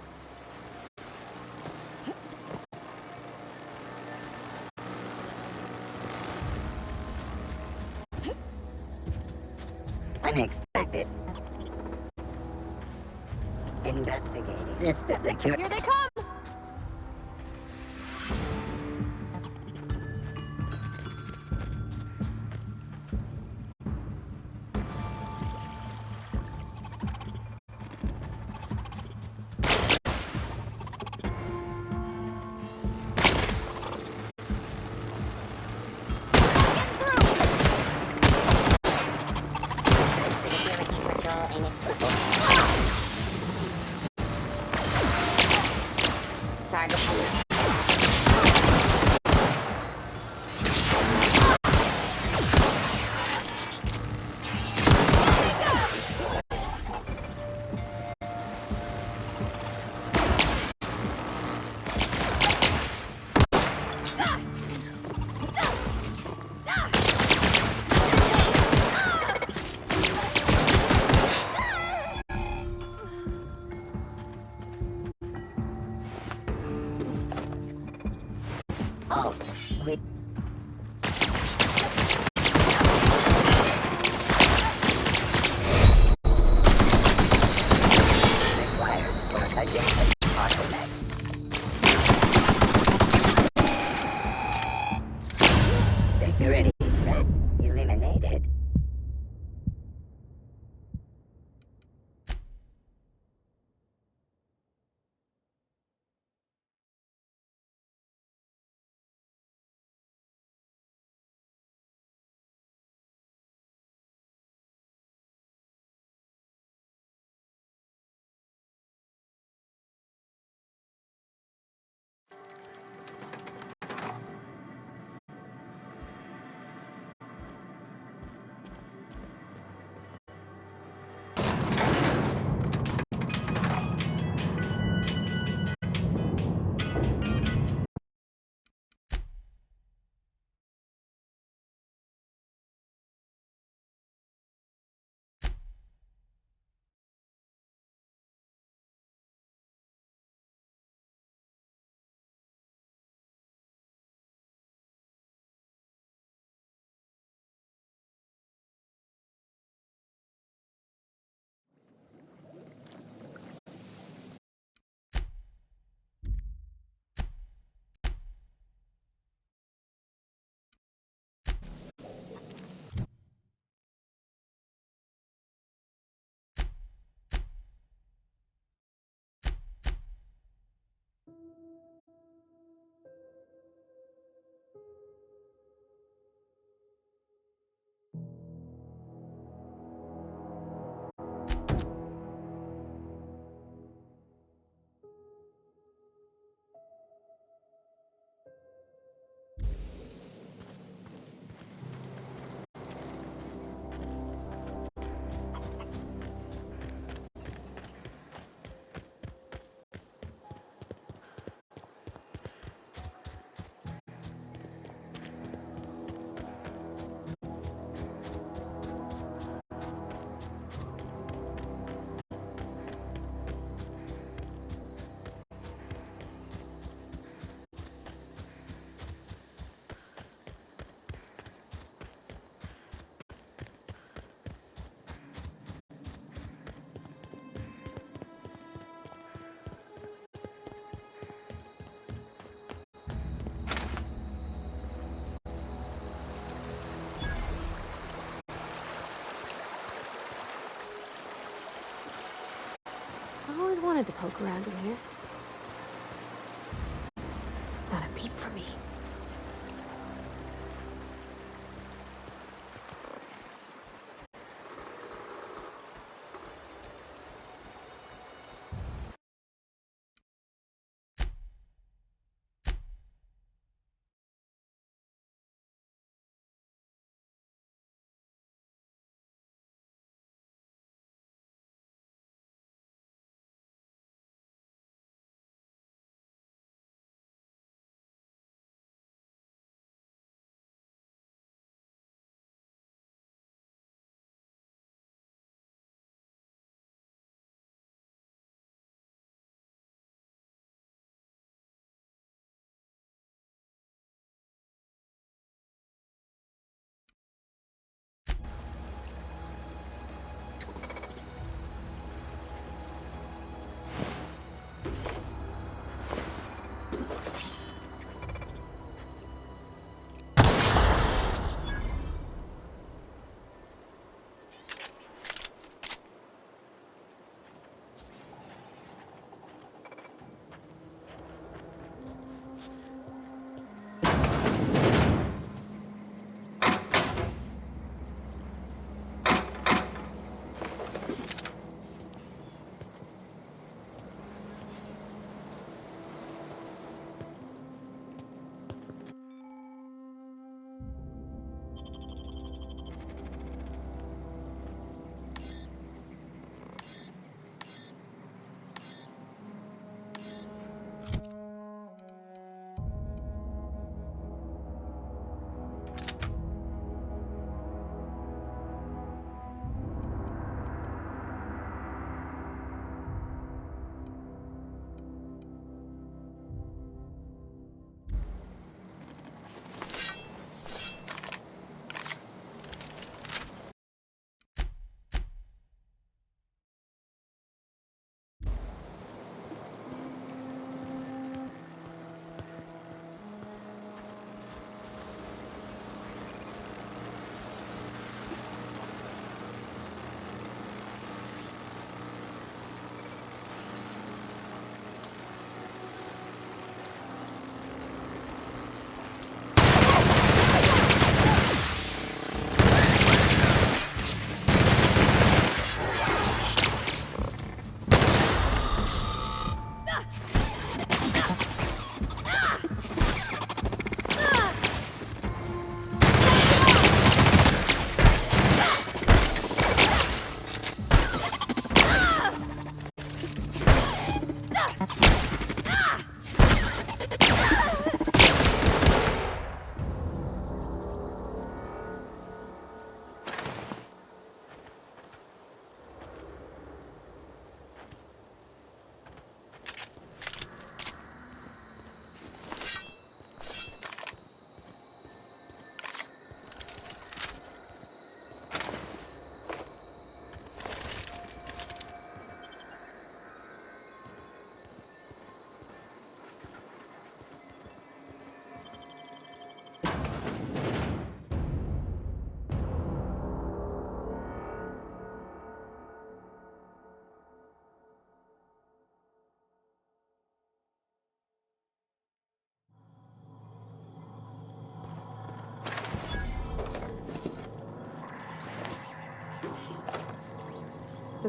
Unexpected. Investigate. System secure. Here they come! Oh, we required for adjacent bottleneck. Security threat eliminated. I've always wanted to poke around in here. Not a peep from me.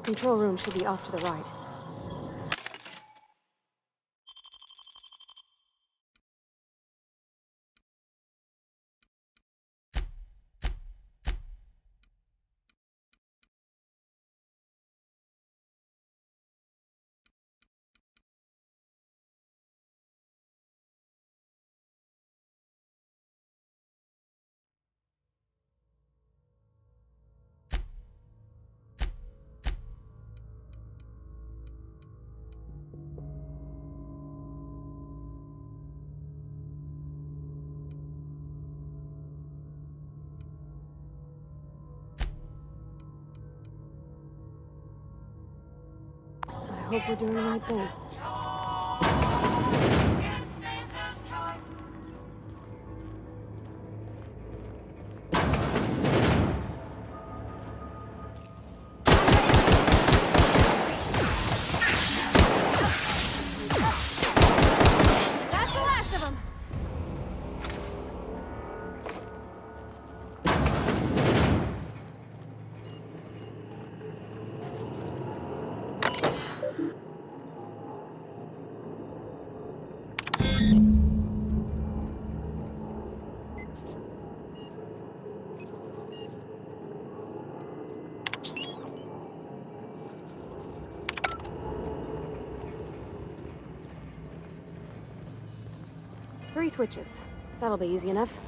control room should be off to the right. I hope we're doing the right thing. That's the last of them! 3 switches. That'll be easy enough.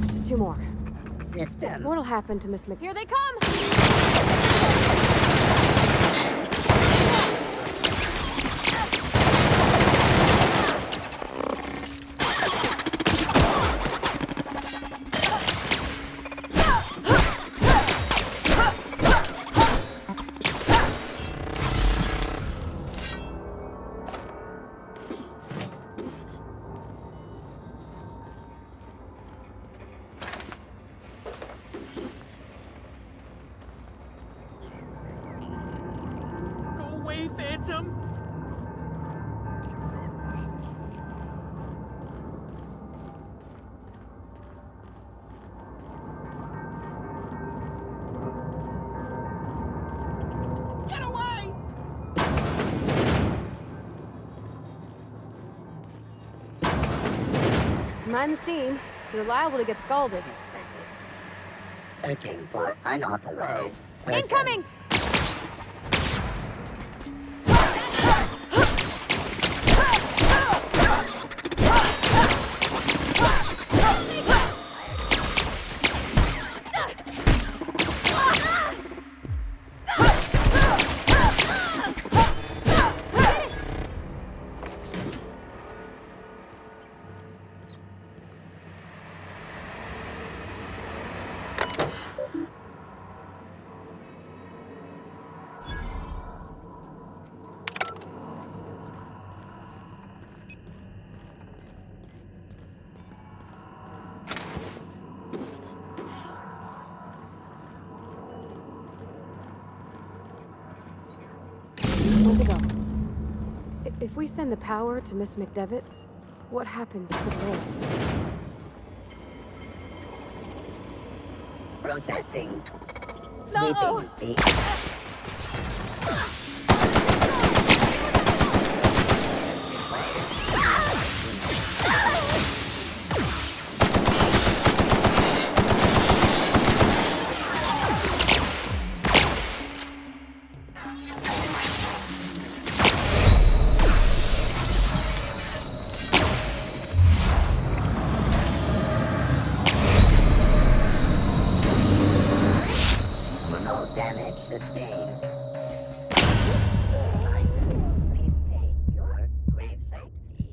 Just 2 more. System. What'll happen to Miss Mc... Here they come! Phantom? Get away! Mind the steam. You're liable to get scalded. Searching for unauthorized persons. Incoming! Where'd they go? If we send the power to Miss McDevitt, what happens to the rail? Processing. No! Sweeping the... No damage sustained. Please pay your gravesite fees.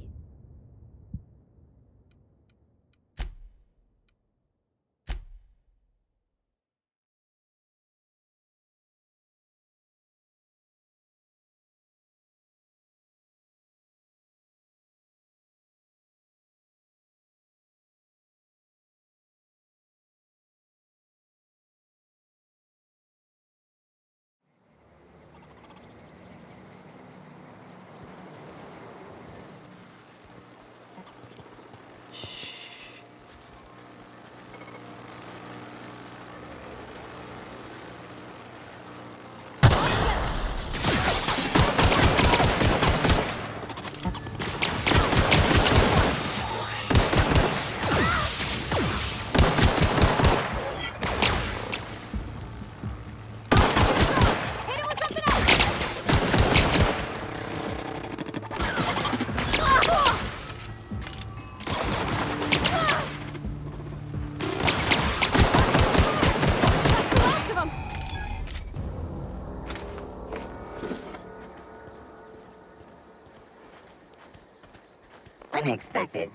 Unexpected.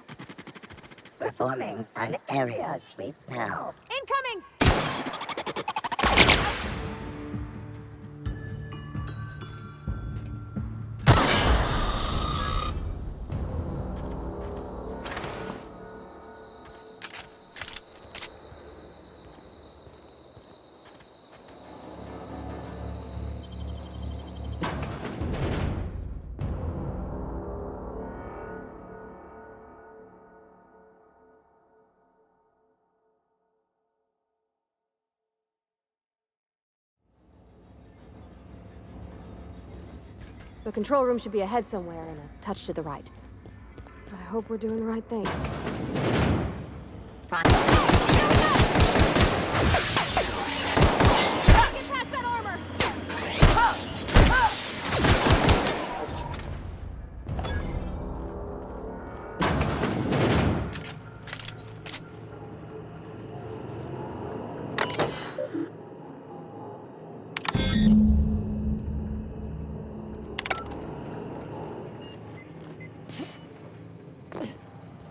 Performing an area sweep now. Incoming! The control room should be ahead somewhere and a touch to the right. I hope we're doing the right thing. Get past that armor!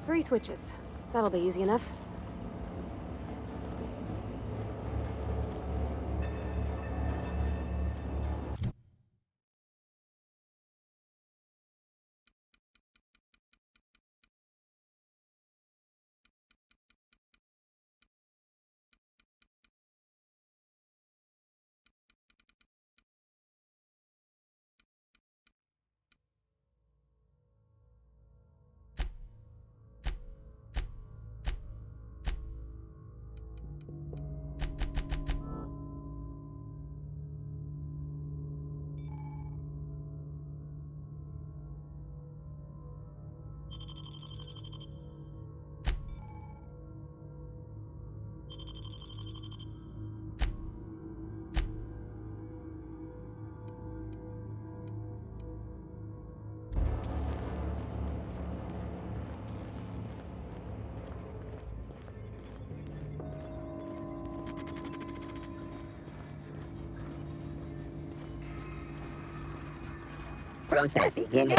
3 switches. That'll be easy enough. Process beginning.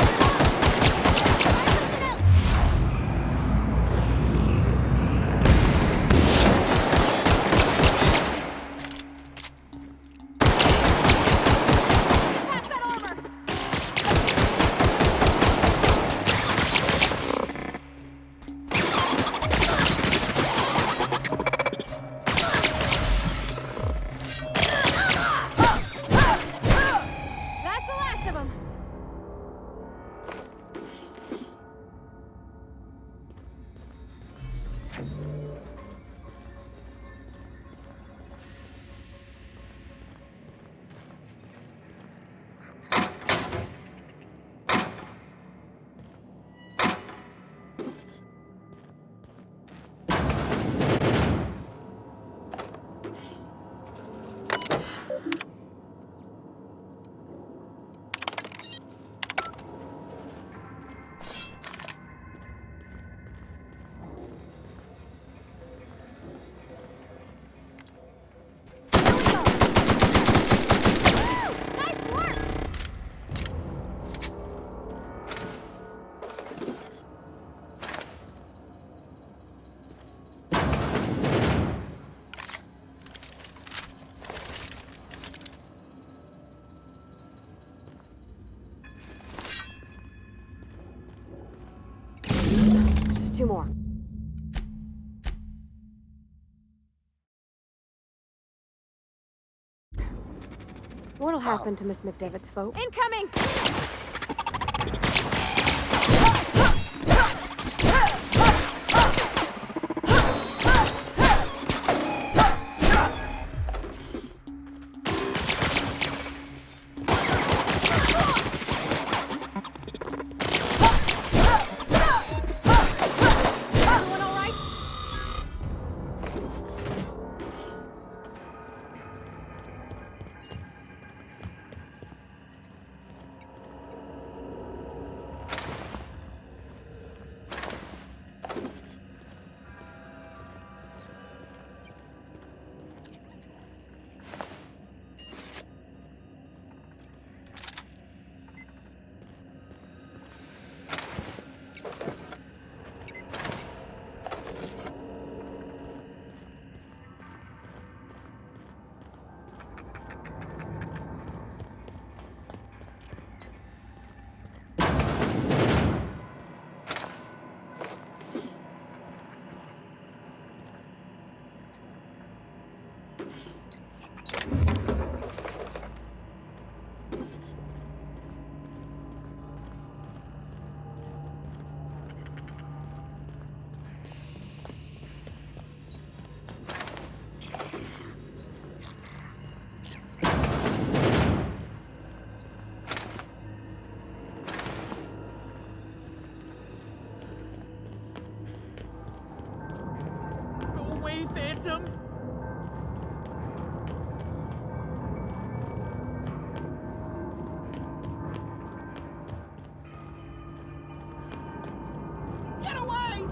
2 more. What'll happen to Miss McDevitt's folk? Incoming! Everyone all right? Away, Phantom! Get away!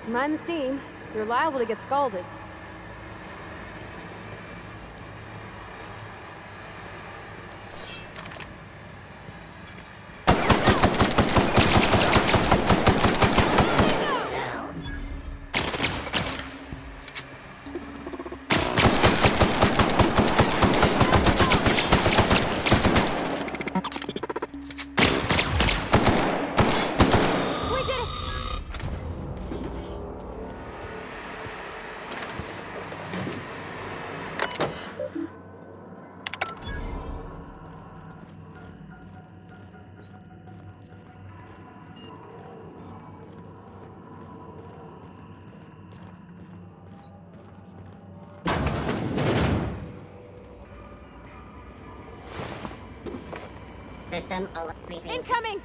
Mind the steam. You're liable to get scalded. We did it! System alert sweeping. Incoming!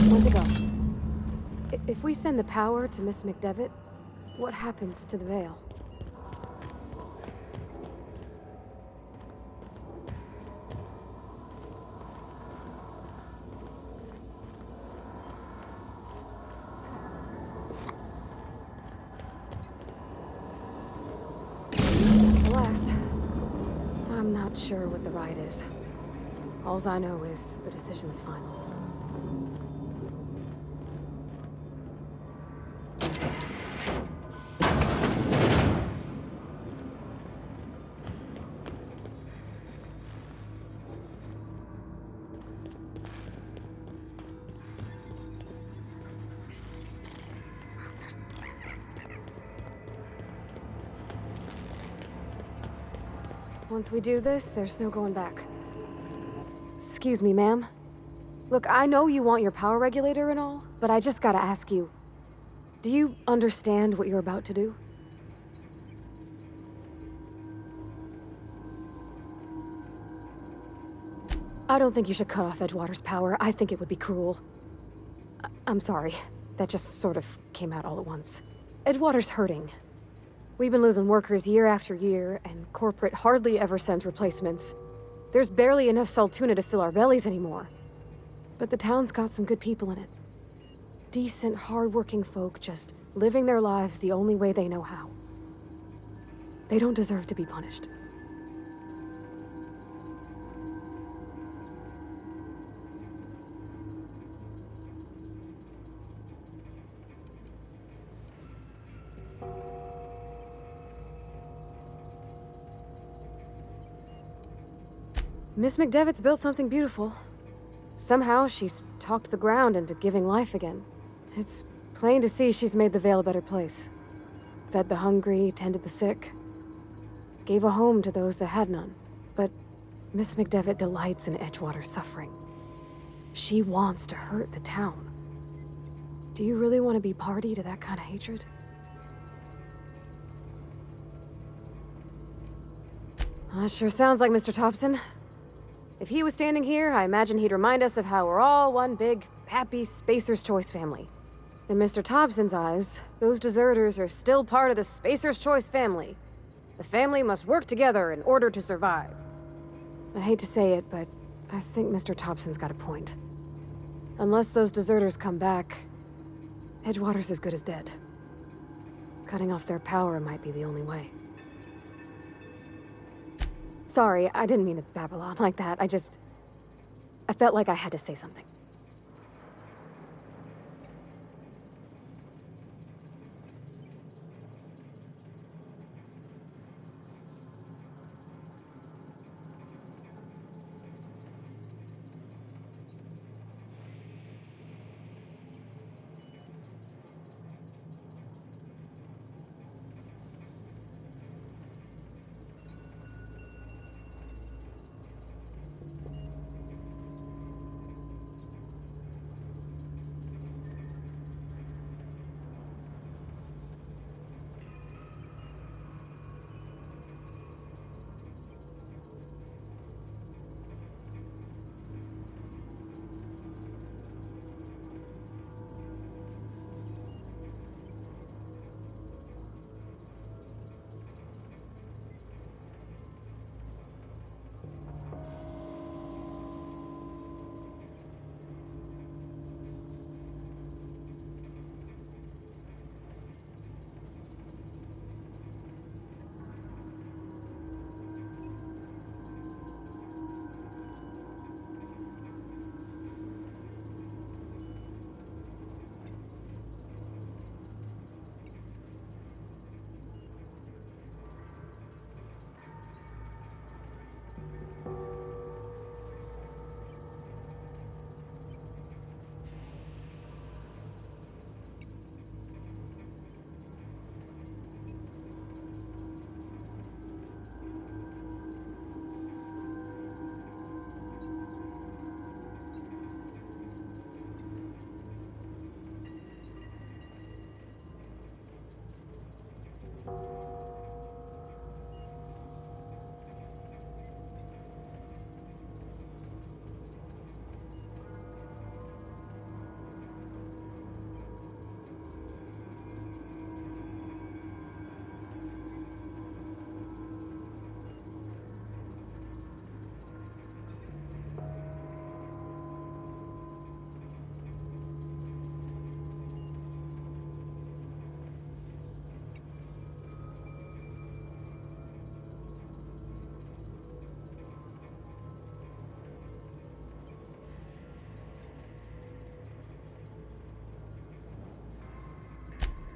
When to go? If we send the power to Miss McDevitt, what happens to the Veil? Celeste, I'm not sure what the right is. Alls I know is the decision's final. Once we do this, there's no going back. Excuse me, ma'am. Look, I know you want your power regulator and all, but I just gotta ask you, do you understand what you're about to do? I don't think you should cut off Edgewater's power. I think it would be cruel. I'm sorry. That just sort of came out all at once. Edgewater's hurting. We've been losing workers year after year, and corporate hardly ever sends replacements. There's barely enough Saltuna to fill our bellies anymore. But the town's got some good people in it. Decent, hard-working folk just living their lives the only way they know how. They don't deserve to be punished. Miss McDevitt's built something beautiful. Somehow, she's talked the ground into giving life again. It's plain to see she's made the Vale a better place. Fed the hungry, tended the sick. Gave a home to those that had none. But Miss McDevitt delights in Edgewater's suffering. She wants to hurt the town. Do you really want to be party to that kind of hatred? That sure sounds like Mr. Thompson. If he was standing here, I imagine he'd remind us of how we're all one big, happy Spacer's Choice family. In Mr. Thompson's eyes, those deserters are still part of the Spacer's Choice family. The family must work together in order to survive. I hate to say it, but I think Mr. Thompson's got a point. Unless those deserters come back, Edgewater's as good as dead. Cutting off their power might be the only way. Sorry, I didn't mean to babble on like that. I felt like I had to say something.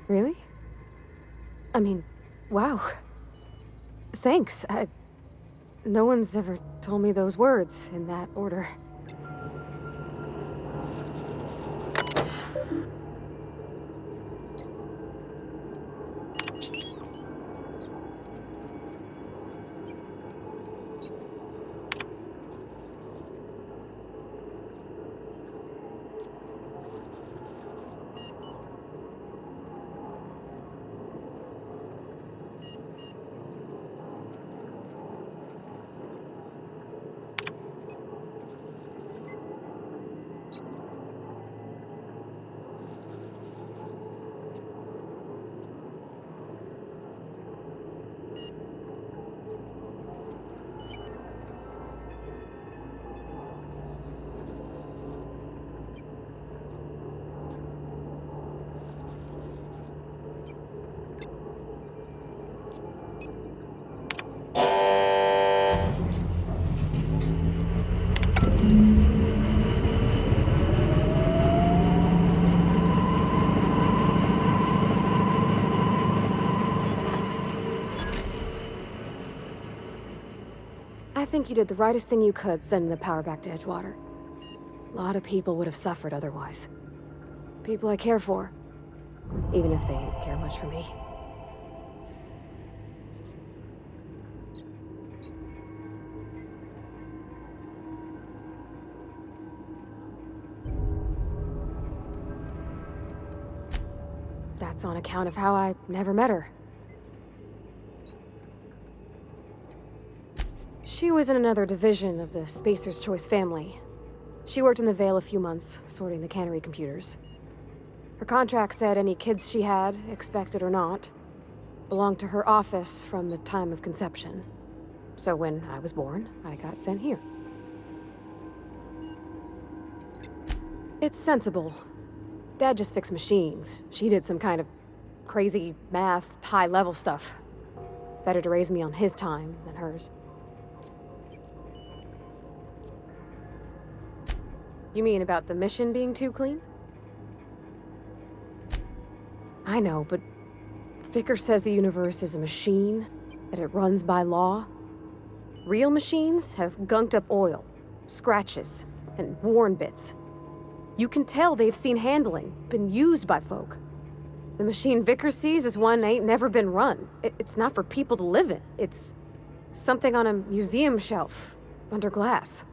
Really? I mean, wow. Thanks. No one's ever told me those words in that order. I think you did the rightest thing you could sending the power back to Edgewater. A lot of people would have suffered otherwise. People I care for, even if they don't care much for me. That's on account of how I never met her. She was in another division of the Spacer's Choice family. She worked in the Vale a few months, sorting the cannery computers. Her contract said any kids she had, expected or not, belonged to her office from the time of conception. So when I was born, I got sent here. It's sensible. Dad just fixed machines. She did some kind of crazy math, high-level stuff. Better to raise me on his time than hers. You mean about the mission being too clean? I know, but Vicker says the universe is a machine, that it runs by law. Real machines have gunked up oil, scratches, and worn bits. You can tell they've seen handling, been used by folk. The machine Vicker sees is one that ain't never been run. It's not for people to live in. It's something on a museum shelf, under glass.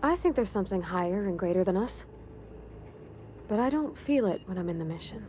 I think there's something higher and greater than us. But I don't feel it when I'm in the mission.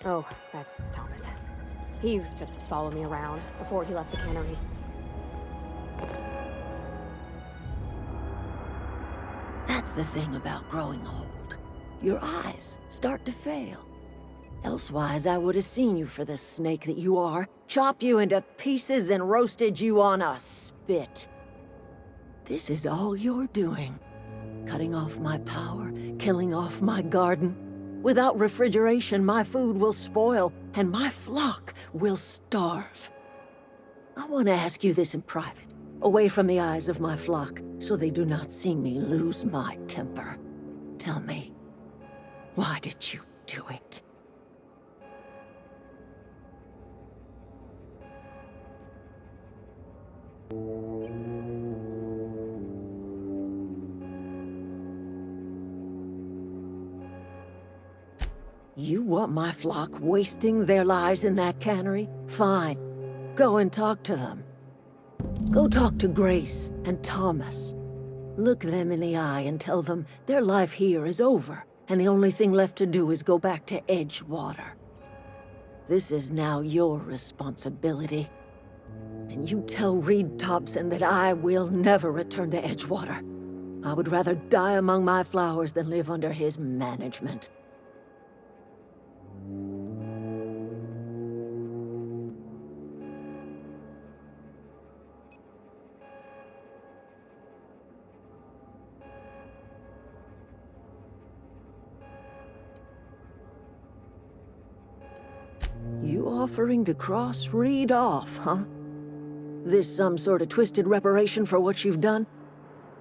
Oh, that's Thomas. He used to follow me around before he left the cannery. That's the thing about growing old. Your eyes start to fail. Elsewise, I would have seen you for the snake that you are, chopped you into pieces and roasted you on a spit. This is all you're doing. Cutting off my power, killing off my garden. Without refrigeration, my food will spoil, and my flock will starve. I want to ask you this in private, away from the eyes of my flock, so they do not see me lose my temper. Tell me, why did you do it? You want my flock wasting their lives in that cannery? Fine. Go and talk to them. Go talk to Grace and Thomas. Look them in the eye and tell them their life here is over, and the only thing left to do is go back to Edgewater. This is now your responsibility. And you tell Reed Thompson that I will never return to Edgewater. I would rather die among my flowers than live under his management. You offering to cross Reed off, huh? This some sort of twisted reparation for what you've done?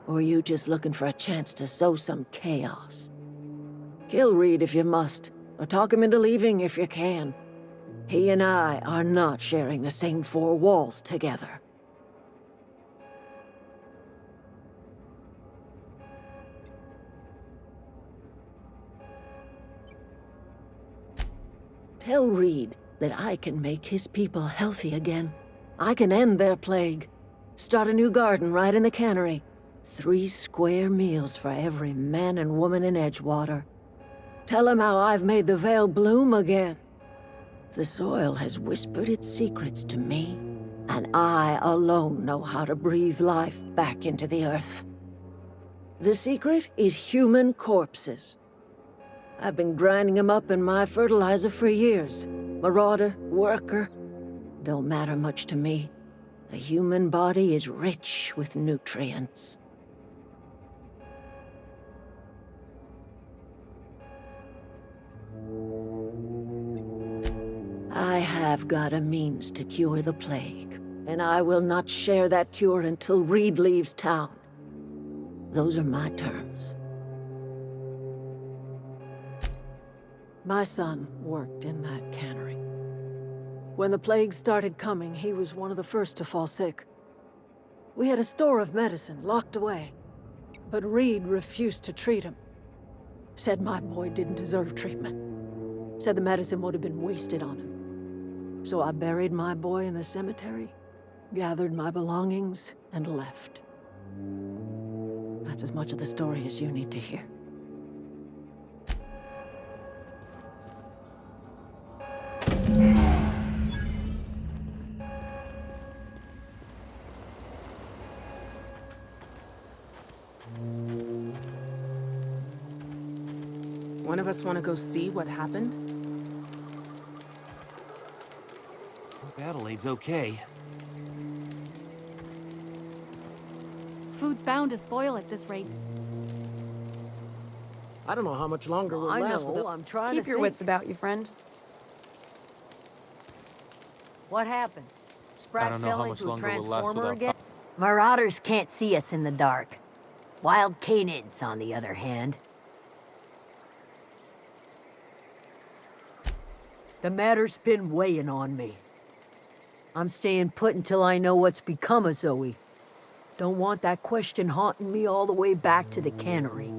Or you just looking for a chance to sow some chaos? Kill Reed if you must, or talk him into leaving if you can. He and I are not sharing the same four walls together. Tell Reed that I can make his people healthy again. I can end their plague. Start a new garden right in the cannery. 3 square meals for every man and woman in Edgewater. Tell him how I've made the Vale bloom again. The soil has whispered its secrets to me, and I alone know how to breathe life back into the earth. The secret is human corpses. I've been grinding them up in my fertilizer for years. Marauder, worker, don't matter much to me. The human body is rich with nutrients. I have got a means to cure the plague, and I will not share that cure until Reed leaves town. Those are my terms. My son worked in that cannery. When the plague started coming, he was one of the first to fall sick. We had a store of medicine locked away, but Reed refused to treat him. Said my boy didn't deserve treatment. Said the medicine would have been wasted on him. So I buried my boy in the cemetery, gathered my belongings, and left. That's as much of the story as you need to hear. One of us want to go see what happened? Adelaide's okay. Food's bound to spoil at this rate. I don't know how much longer we'll last without... I'm trying Keep to your think. wits about you, friend. What happened? I Sprat don't know fell how much into a longer we'll last transformer without again? Marauders can't see us in the dark. Wild canids, on the other hand. The matter's been weighing on me. I'm staying put until I know what's become of Zoe. Don't want that question haunting me all the way back to the cannery.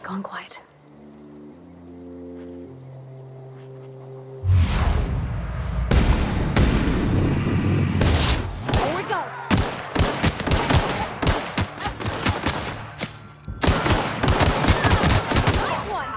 gone quiet. Here we go! Nice one!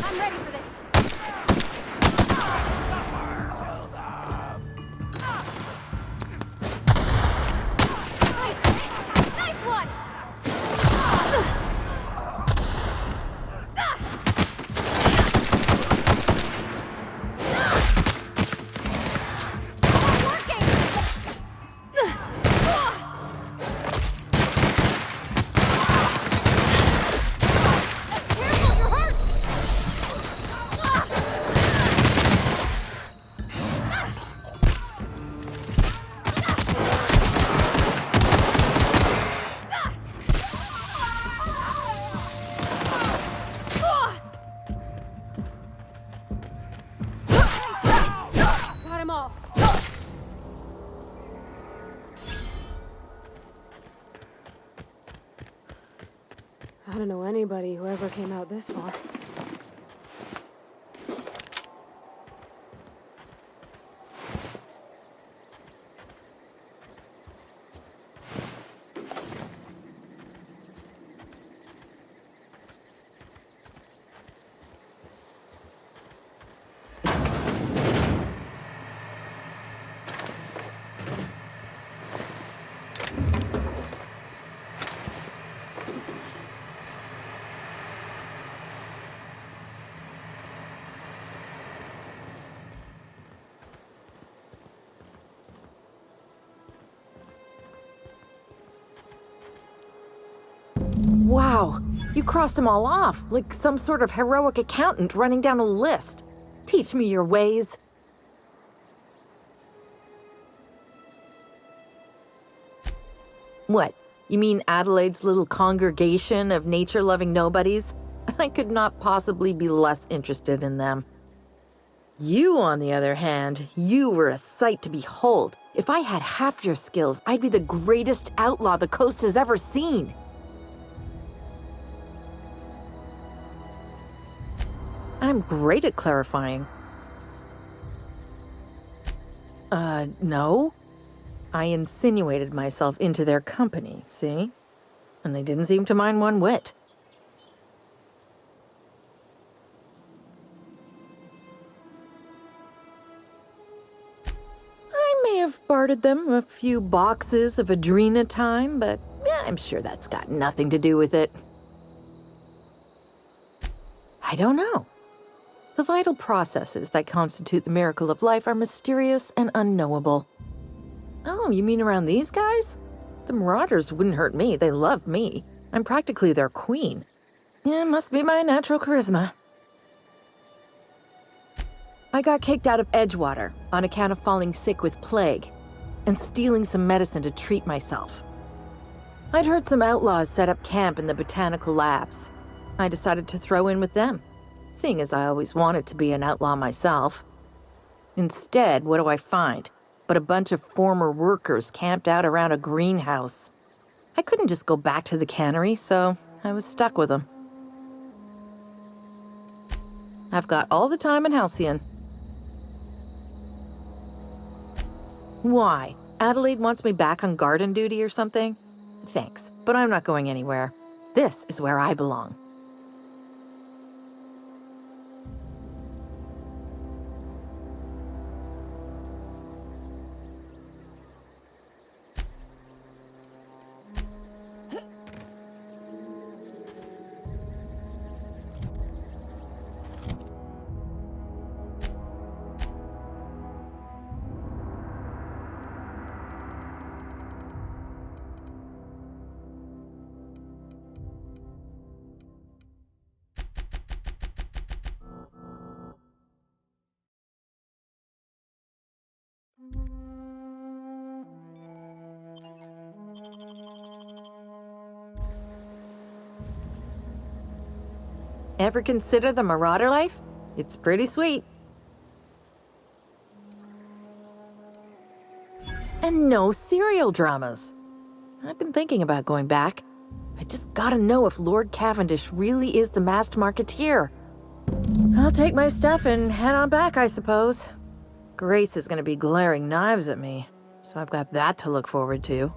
I'm ready for this. Nice one! Got 'em all. I don't know anybody who ever came out this far. Wow, you crossed them all off, like some sort of heroic accountant running down a list. Teach me your ways. What? You mean Adelaide's little congregation of nature-loving nobodies? I could not possibly be less interested in them. You, on the other hand, you were a sight to behold. If I had half your skills, I'd be the greatest outlaw the coast has ever seen. I'm great at clarifying. No. I insinuated myself into their company, see? And they didn't seem to mind one whit. I may have bartered them a few boxes of Adrena time, but yeah, I'm sure that's got nothing to do with it. I don't know. The vital processes that constitute the miracle of life are mysterious and unknowable. Oh, you mean around these guys? The Marauders wouldn't hurt me. They love me. I'm practically their queen. Yeah, must be my natural charisma. I got kicked out of Edgewater on account of falling sick with plague and stealing some medicine to treat myself. I'd heard some outlaws set up camp in the botanical labs. I decided to throw in with them, seeing as I always wanted to be an outlaw myself. Instead, what do I find but a bunch of former workers camped out around a greenhouse? I couldn't just go back to the cannery, so I was stuck with them. I've got all the time in Halcyon. Why? Adelaide wants me back on garden duty or something? Thanks, but I'm not going anywhere. This is where I belong. Ever consider the Marauder life? It's pretty sweet. And no serial dramas. I've been thinking about going back. I just gotta know if Lord Cavendish really is the masked marketeer. I'll take my stuff and head on back, I suppose. Grace is gonna be glaring knives at me, so I've got that to look forward to.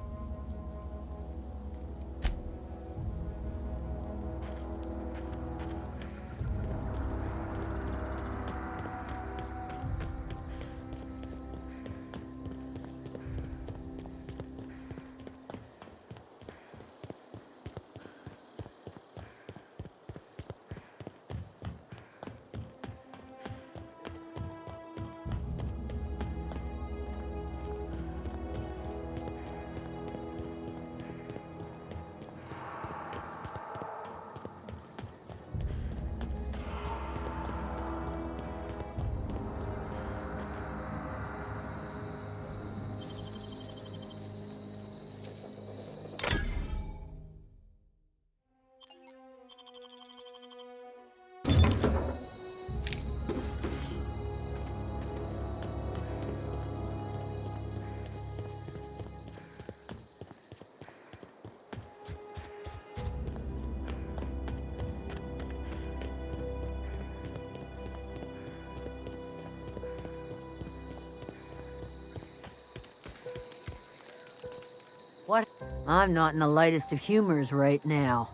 What? I'm not in the lightest of humors right now.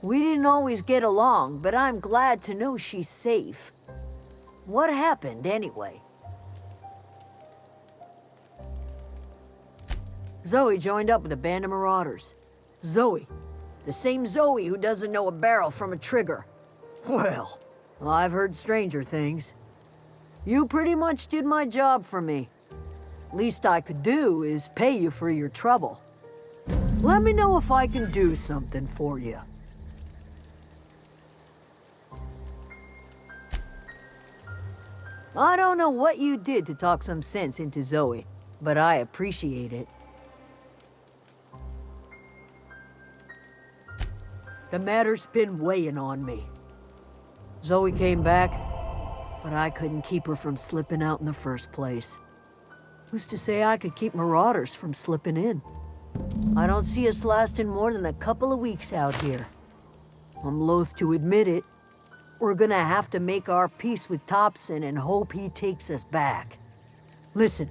We didn't always get along, but I'm glad to know she's safe. What happened, anyway? Zoe joined up with a band of marauders. Zoe. The same Zoe who doesn't know a barrel from a trigger. Well, I've heard stranger things. You pretty much did my job for me. Least I could do is pay you for your trouble. Let me know if I can do something for you. I don't know what you did to talk some sense into Zoe, but I appreciate it. The matter's been weighing on me. Zoe came back, but I couldn't keep her from slipping out in the first place. Who's to say I could keep marauders from slipping in? I don't see us lasting more than a couple of weeks out here. I'm loath to admit it. We're gonna have to make our peace with Thompson and hope he takes us back. Listen,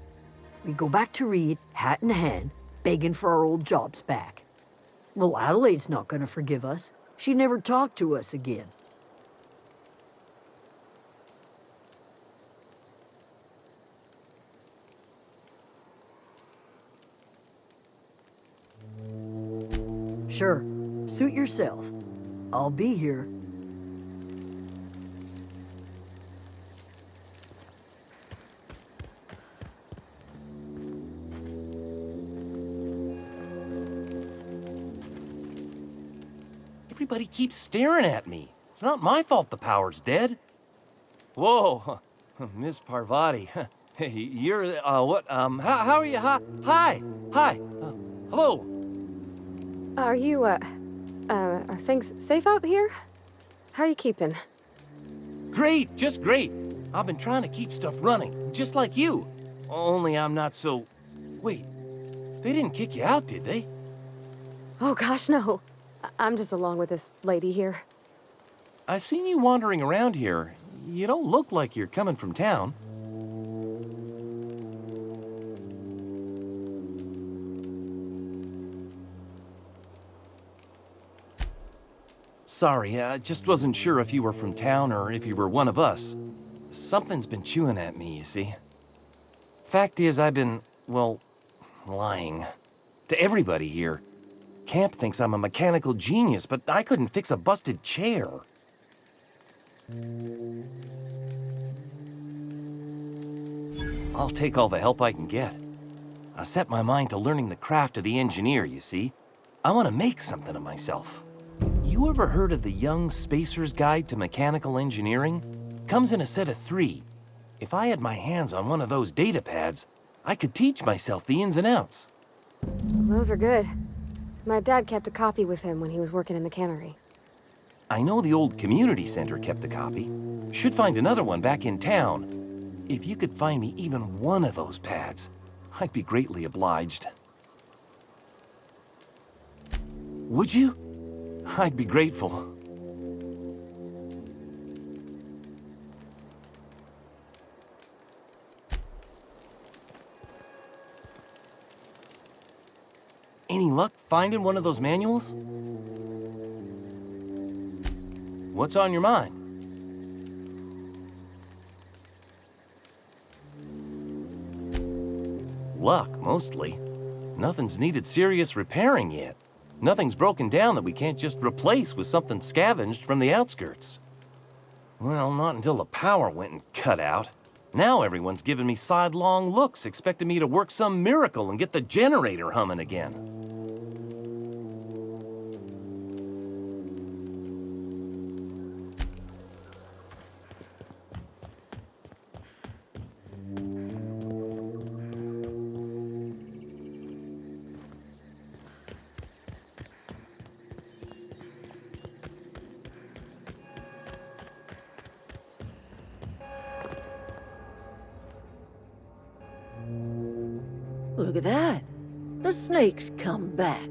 we go back to Reed, hat in hand, begging for our old jobs back. Well, Adelaide's not gonna forgive us. She never talked to us again. Sure. Suit yourself. I'll be here. Everybody keeps staring at me. It's not my fault the power's dead. Whoa, Miss Parvati. Hey, you're, what, how are you? Hi, hello. Are you, are things safe out here? How are you keeping? Great, just great. I've been trying to keep stuff running, just like you. Only I'm not so... Wait, they didn't kick you out, did they? Oh gosh, no. I'm just along with this lady here. I seen you wandering around here. You don't look like you're coming from town. Sorry, I just wasn't sure if you were from town or if you were one of us. Something's been chewing at me, you see. Fact is, I've been, well, lying. To everybody here. Camp thinks I'm a mechanical genius, but I couldn't fix a busted chair. I'll take all the help I can get. I set my mind to learning the craft of the engineer, you see. I want to make something of myself. You ever heard of the Young Spacer's Guide to Mechanical Engineering? Comes in a set of 3. If I had my hands on one of those data pads, I could teach myself the ins and outs. Those are good. My dad kept a copy with him when he was working in the cannery. I know the old community center kept a copy. Should find another one back in town. If you could find me even one of those pads, I'd be greatly obliged. Would you? I'd be grateful. Any luck finding one of those manuals? What's on your mind? Luck, mostly. Nothing's needed serious repairing yet. Nothing's broken down that we can't just replace with something scavenged from the outskirts. Well, not until the power went and cut out. Now everyone's giving me sidelong looks, expecting me to work some miracle and get the generator humming again. Look at that. The snake's come back.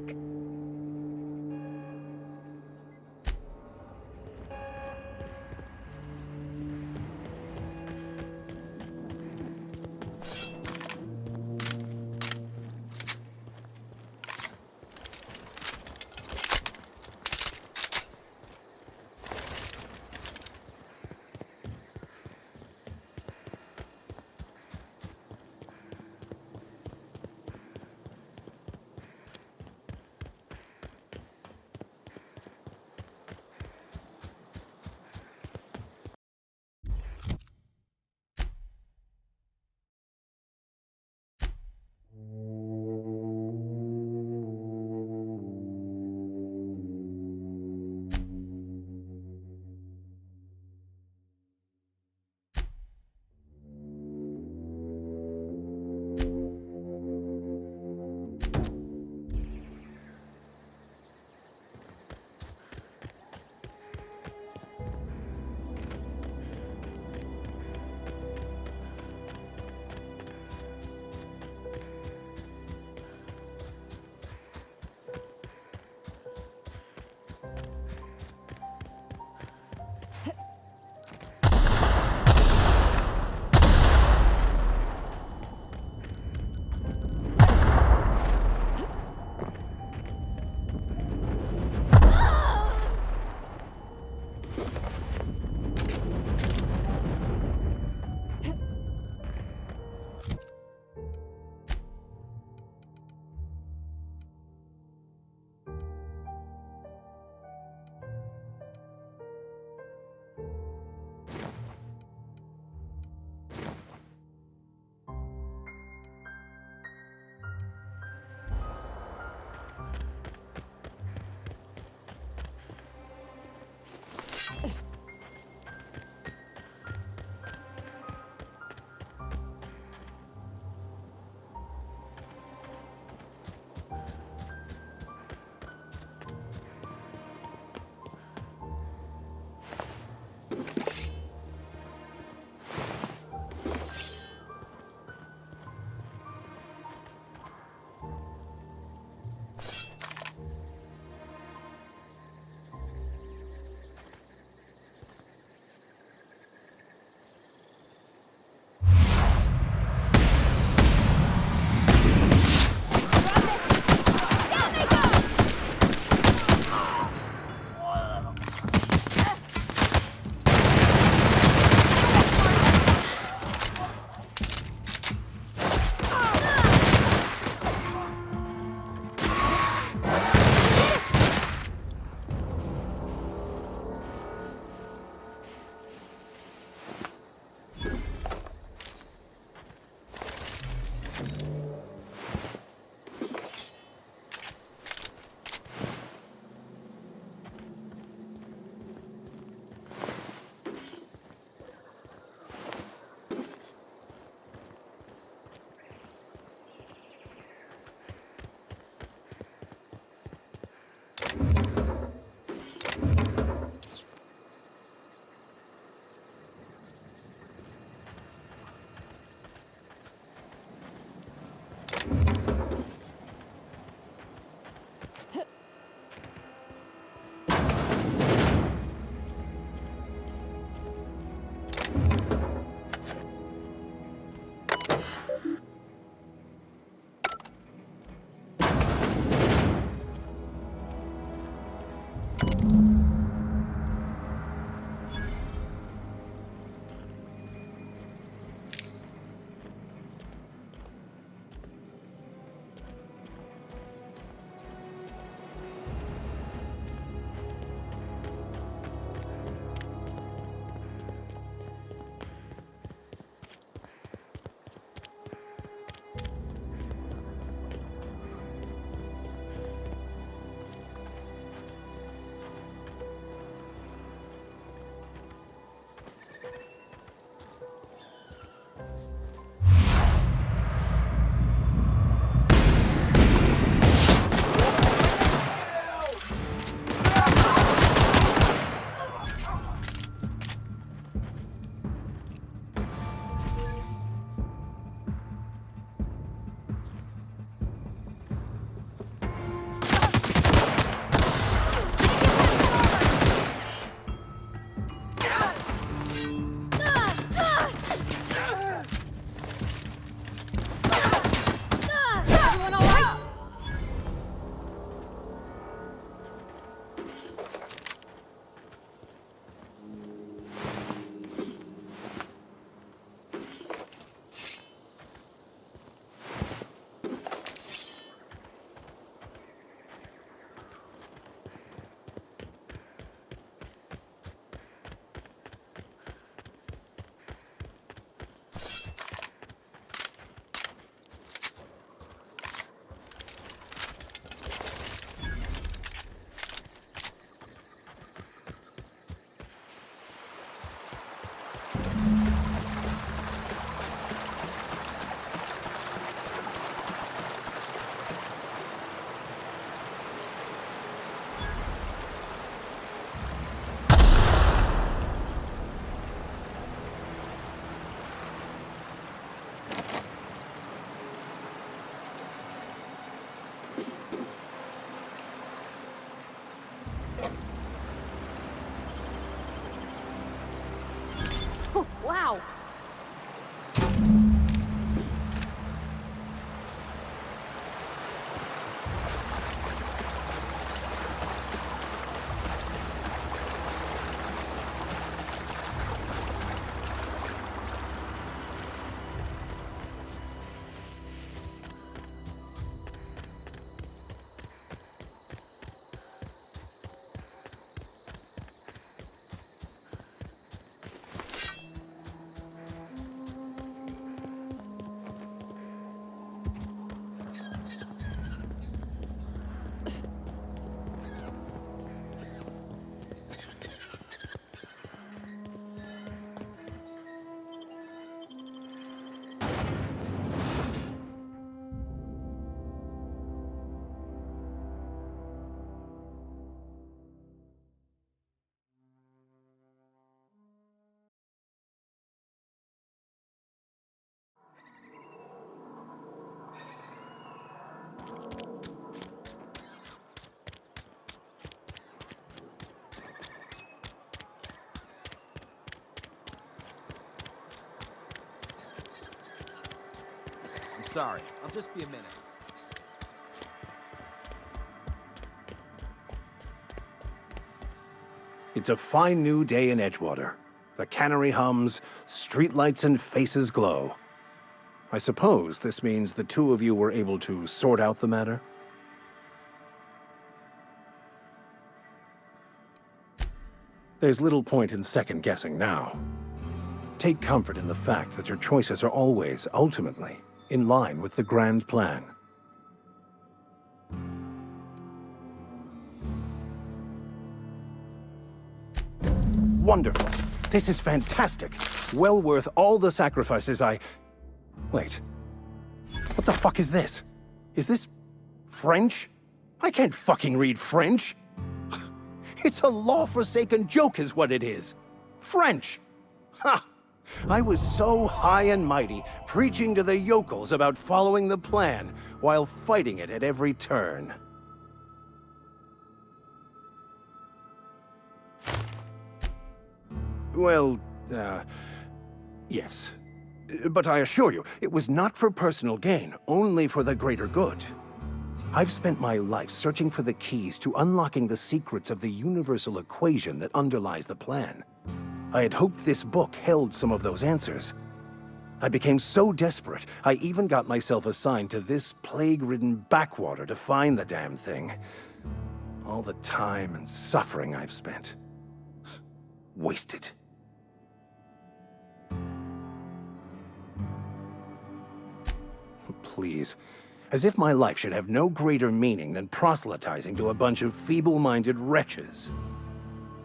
Wow. I'm sorry. I'll just be a minute. It's a fine new day in Edgewater. The cannery hums, streetlights and faces glow. I suppose this means the two of you were able to sort out the matter? There's little point in second-guessing now. Take comfort in the fact that your choices are always, ultimately, in line with the grand plan. Wonderful. This is fantastic. Well worth all the sacrifices I... Wait. What the fuck is this? Is this French? I can't fucking read French. It's a law-forsaken joke is what it is. French. Ha! I was so high and mighty, preaching to the yokels about following the plan, while fighting it at every turn. Well, yes. But I assure you, it was not for personal gain, only for the greater good. I've spent my life searching for the keys to unlocking the secrets of the universal equation that underlies the plan. I had hoped this book held some of those answers. I became so desperate, I even got myself assigned to this plague-ridden backwater to find the damn thing. All the time and suffering I've spent. Wasted. Please. As if my life should have no greater meaning than proselytizing to a bunch of feeble-minded wretches.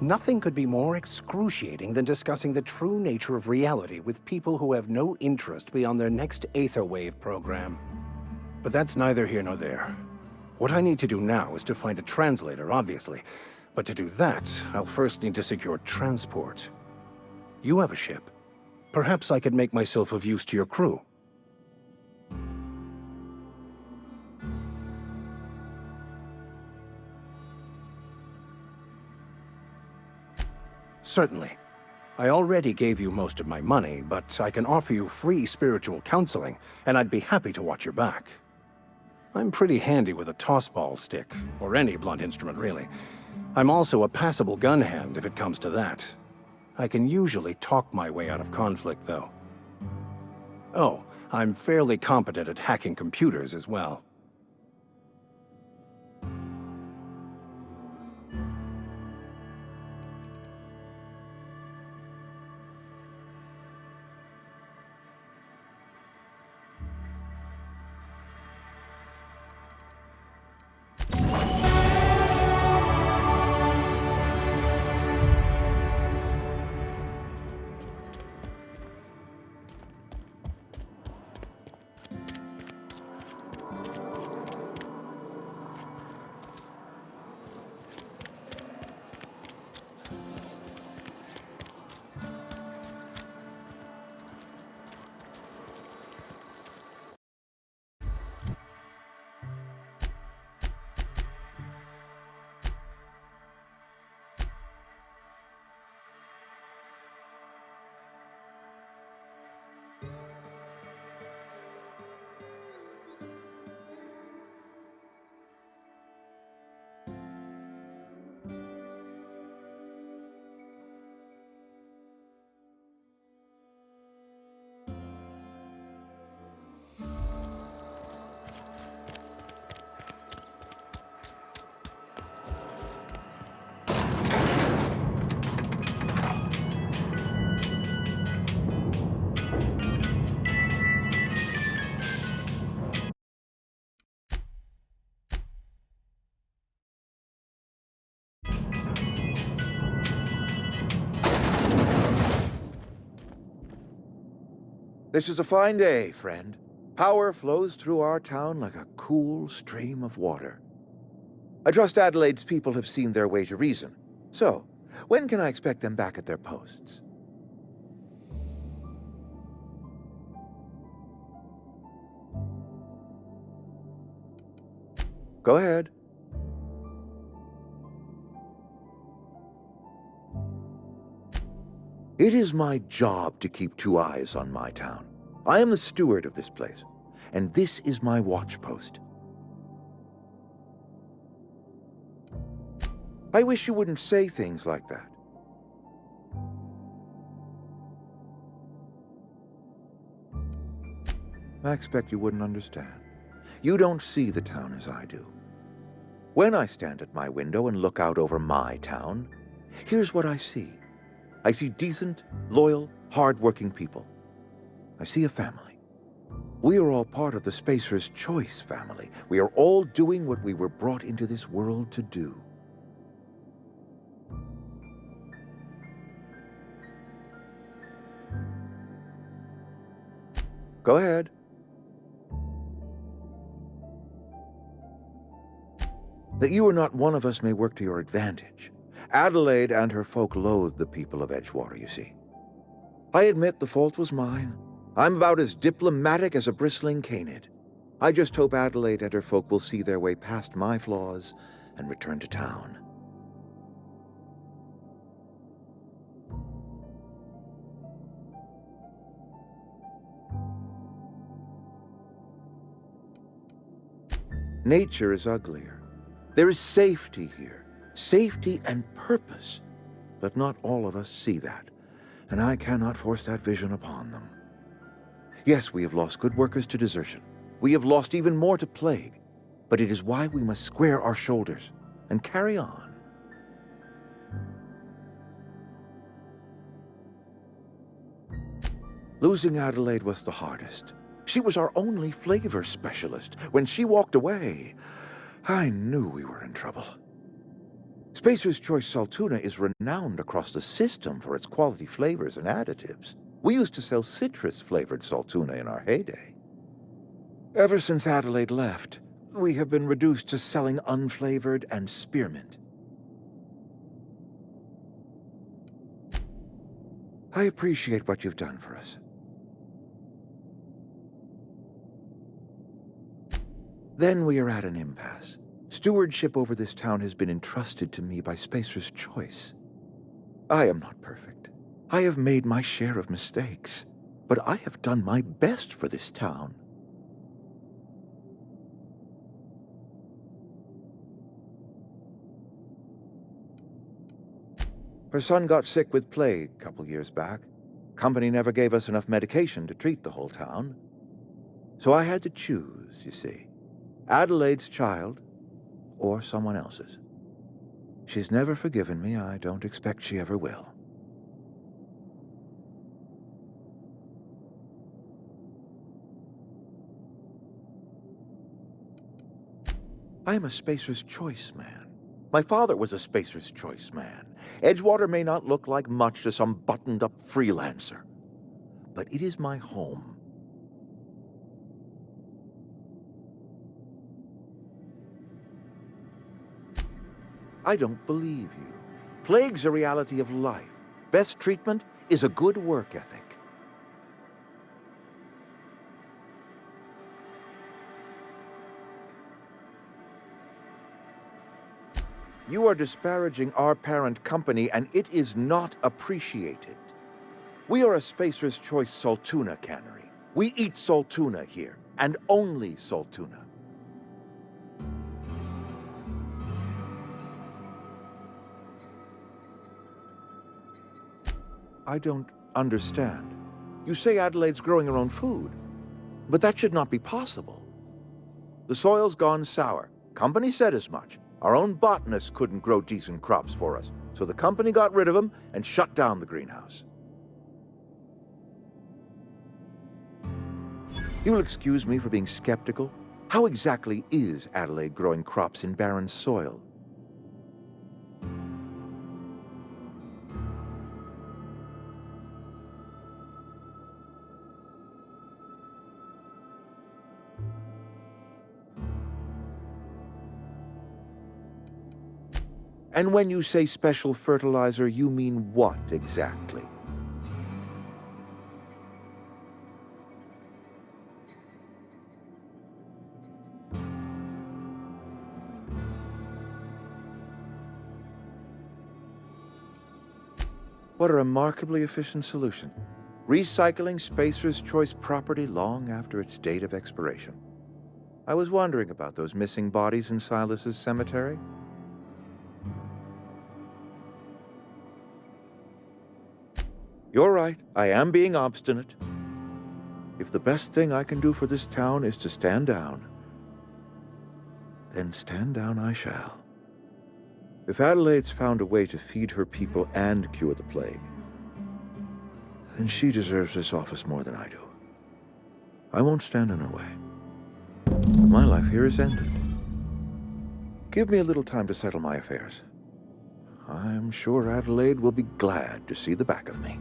Nothing could be more excruciating than discussing the true nature of reality with people who have no interest beyond their next Aetherwave program. But that's neither here nor there. What I need to do now is to find a translator, obviously. But to do that, I'll first need to secure transport. You have a ship. Perhaps I could make myself of use to your crew. Certainly. I already gave you most of my money, but I can offer you free spiritual counseling, and I'd be happy to watch your back. I'm pretty handy with a tossball stick, or any blunt instrument, really. I'm also a passable gun hand, if it comes to that. I can usually talk my way out of conflict, though. Oh, I'm fairly competent at hacking computers as well. This is a fine day, friend. Power flows through our town like a cool stream of water. I trust Adelaide's people have seen their way to reason. So, when can I expect them back at their posts? Go ahead. It is my job to keep two eyes on my town. I am the steward of this place, and this is my watch post. I wish you wouldn't say things like that. I expect you wouldn't understand. You don't see the town as I do. When I stand at my window and look out over my town, here's what I see. I see decent, loyal, hard-working people. I see a family. We are all part of the Spacer's Choice family. We are all doing what we were brought into this world to do. Go ahead. That you are not one of us may work to your advantage. Adelaide and her folk loathe the people of Edgewater, you see. I admit the fault was mine. I'm about as diplomatic as a bristling canid. I just hope Adelaide and her folk will see their way past my flaws and return to town. Nature is uglier. There is safety here, safety and purpose. But not all of us see that, and I cannot force that vision upon them. Yes, we have lost good workers to desertion. We have lost even more to plague, but it is why we must square our shoulders and carry on. Losing Adelaide was the hardest. She was our only flavor specialist. When she walked away, I knew we were in trouble. Spacer's Choice Saltuna is renowned across the system for its quality flavors and additives. We used to sell citrus-flavored Saltuna in our heyday. Ever since Adelaide left, we have been reduced to selling unflavored and spearmint. I appreciate what you've done for us. Then we are at an impasse. Stewardship over this town has been entrusted to me by Spacer's Choice. I am not perfect. I have made my share of mistakes, but I have done my best for this town. Her son got sick with plague a couple years back. Company never gave us enough medication to treat the whole town. So I had to choose, you see. Adelaide's child, or someone else's. She's never forgiven me. I don't expect she ever will. I am a Spacer's Choice man. My father was a Spacer's Choice man. Edgewater may not look like much to some buttoned-up freelancer, but it is my home. I don't believe you. Plague's a reality of life. Best treatment is a good work ethic. You are disparaging our parent company, and it is not appreciated. We are a Spacer's Choice Saltuna cannery. We eat Saltuna here, and only Saltuna. I don't understand. You say Adelaide's growing her own food, but that should not be possible. The soil's gone sour. Company said as much. Our own botanists couldn't grow decent crops for us, so the company got rid of them and shut down the greenhouse. You will excuse me for being skeptical. How exactly is Adelaide growing crops in barren soil? And when you say special fertilizer, you mean what exactly? What a remarkably efficient solution. Recycling Spacer's Choice property long after its date of expiration. I was wondering about those missing bodies in Silas's cemetery. You're right, I am being obstinate. If the best thing I can do for this town is to stand down, then stand down I shall. If Adelaide's found a way to feed her people and cure the plague, then she deserves this office more than I do. I won't stand in her way. My life here is ended. Give me a little time to settle my affairs. I'm sure Adelaide will be glad to see the back of me.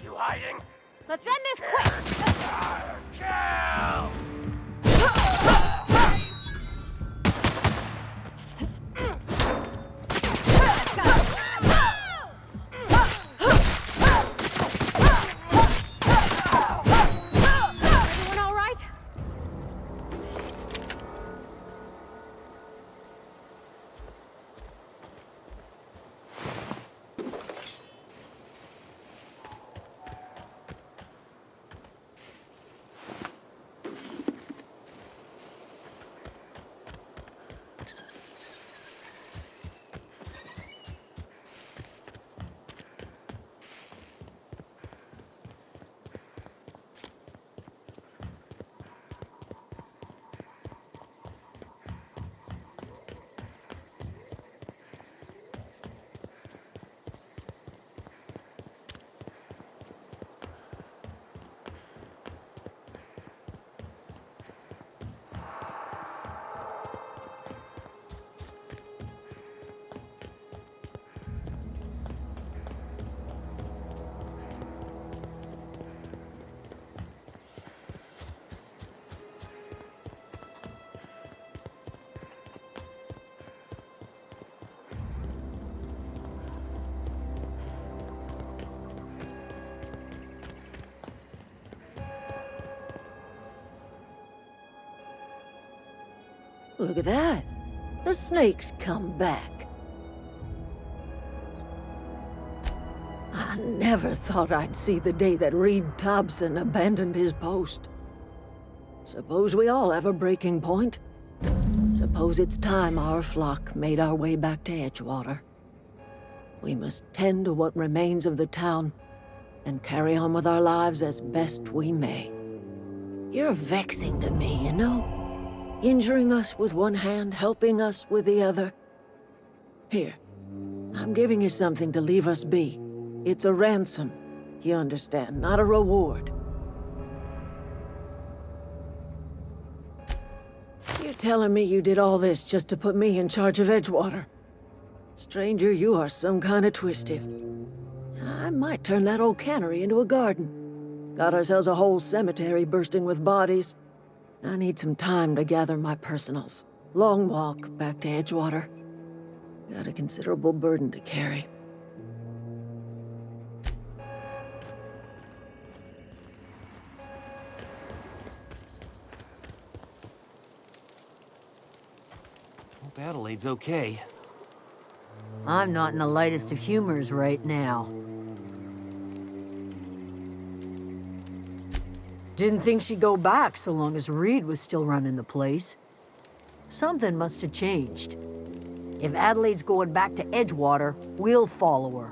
You hiding? Let's end this quick! Kill! Everyone all right? Look at that. The snake's come back. I never thought I'd see the day that Reed Thompson abandoned his post. Suppose we all have a breaking point. Suppose it's time our flock made our way back to Edgewater. We must tend to what remains of the town and carry on with our lives as best we may. You're vexing to me, you know? Injuring us with one hand, helping us with the other. Here, I'm giving you something to leave us be. It's a ransom, you understand, not a reward. You're telling me you did all this just to put me in charge of Edgewater? Stranger, you are some kind of twisted. I might turn that old cannery into a garden. Got ourselves a whole cemetery bursting with bodies. I need some time to gather my personals. Long walk back to Edgewater. Got a considerable burden to carry. Hope Adelaide's okay. I'm not in the lightest of humors right now. Didn't think she'd go back so long as Reed was still running the place. Something must have changed. If Adelaide's going back to Edgewater, we'll follow her.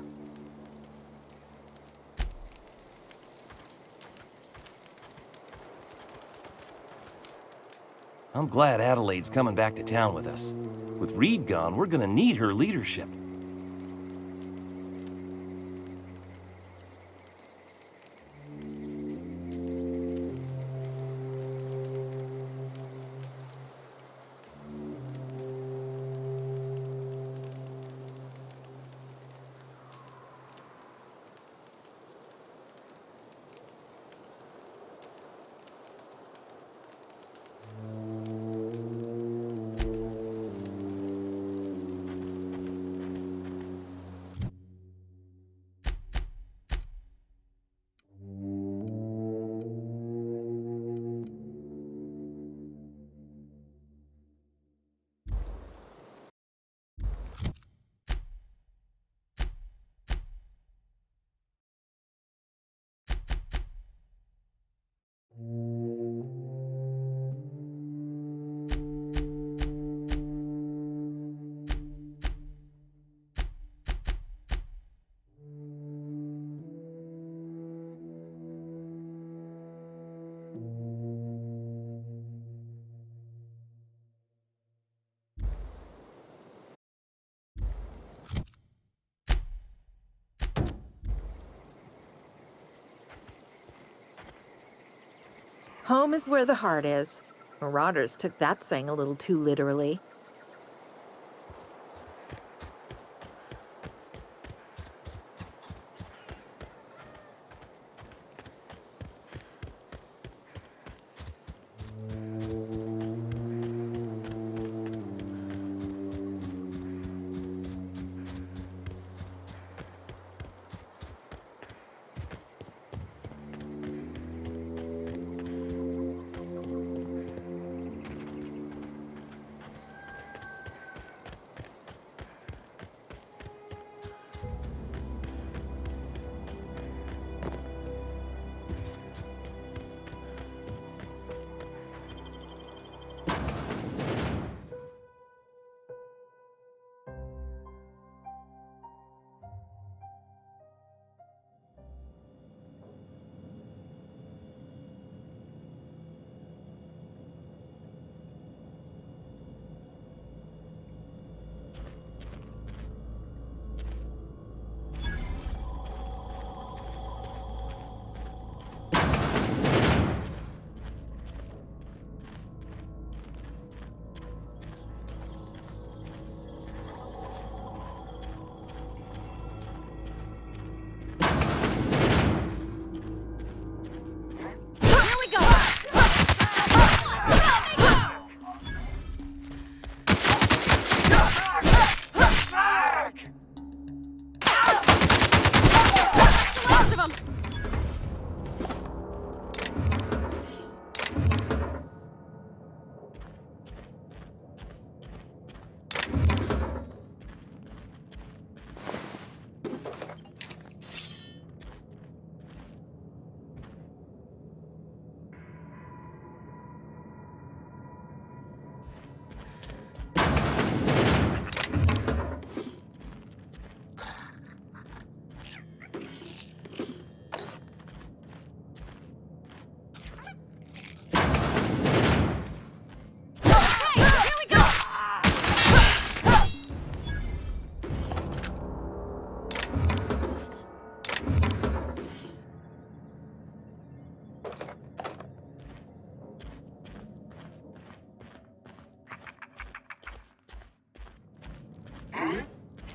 I'm glad Adelaide's coming back to town with us. With Reed gone, we're gonna need her leadership. Home is where the heart is. Marauders took that saying a little too literally.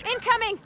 Incoming!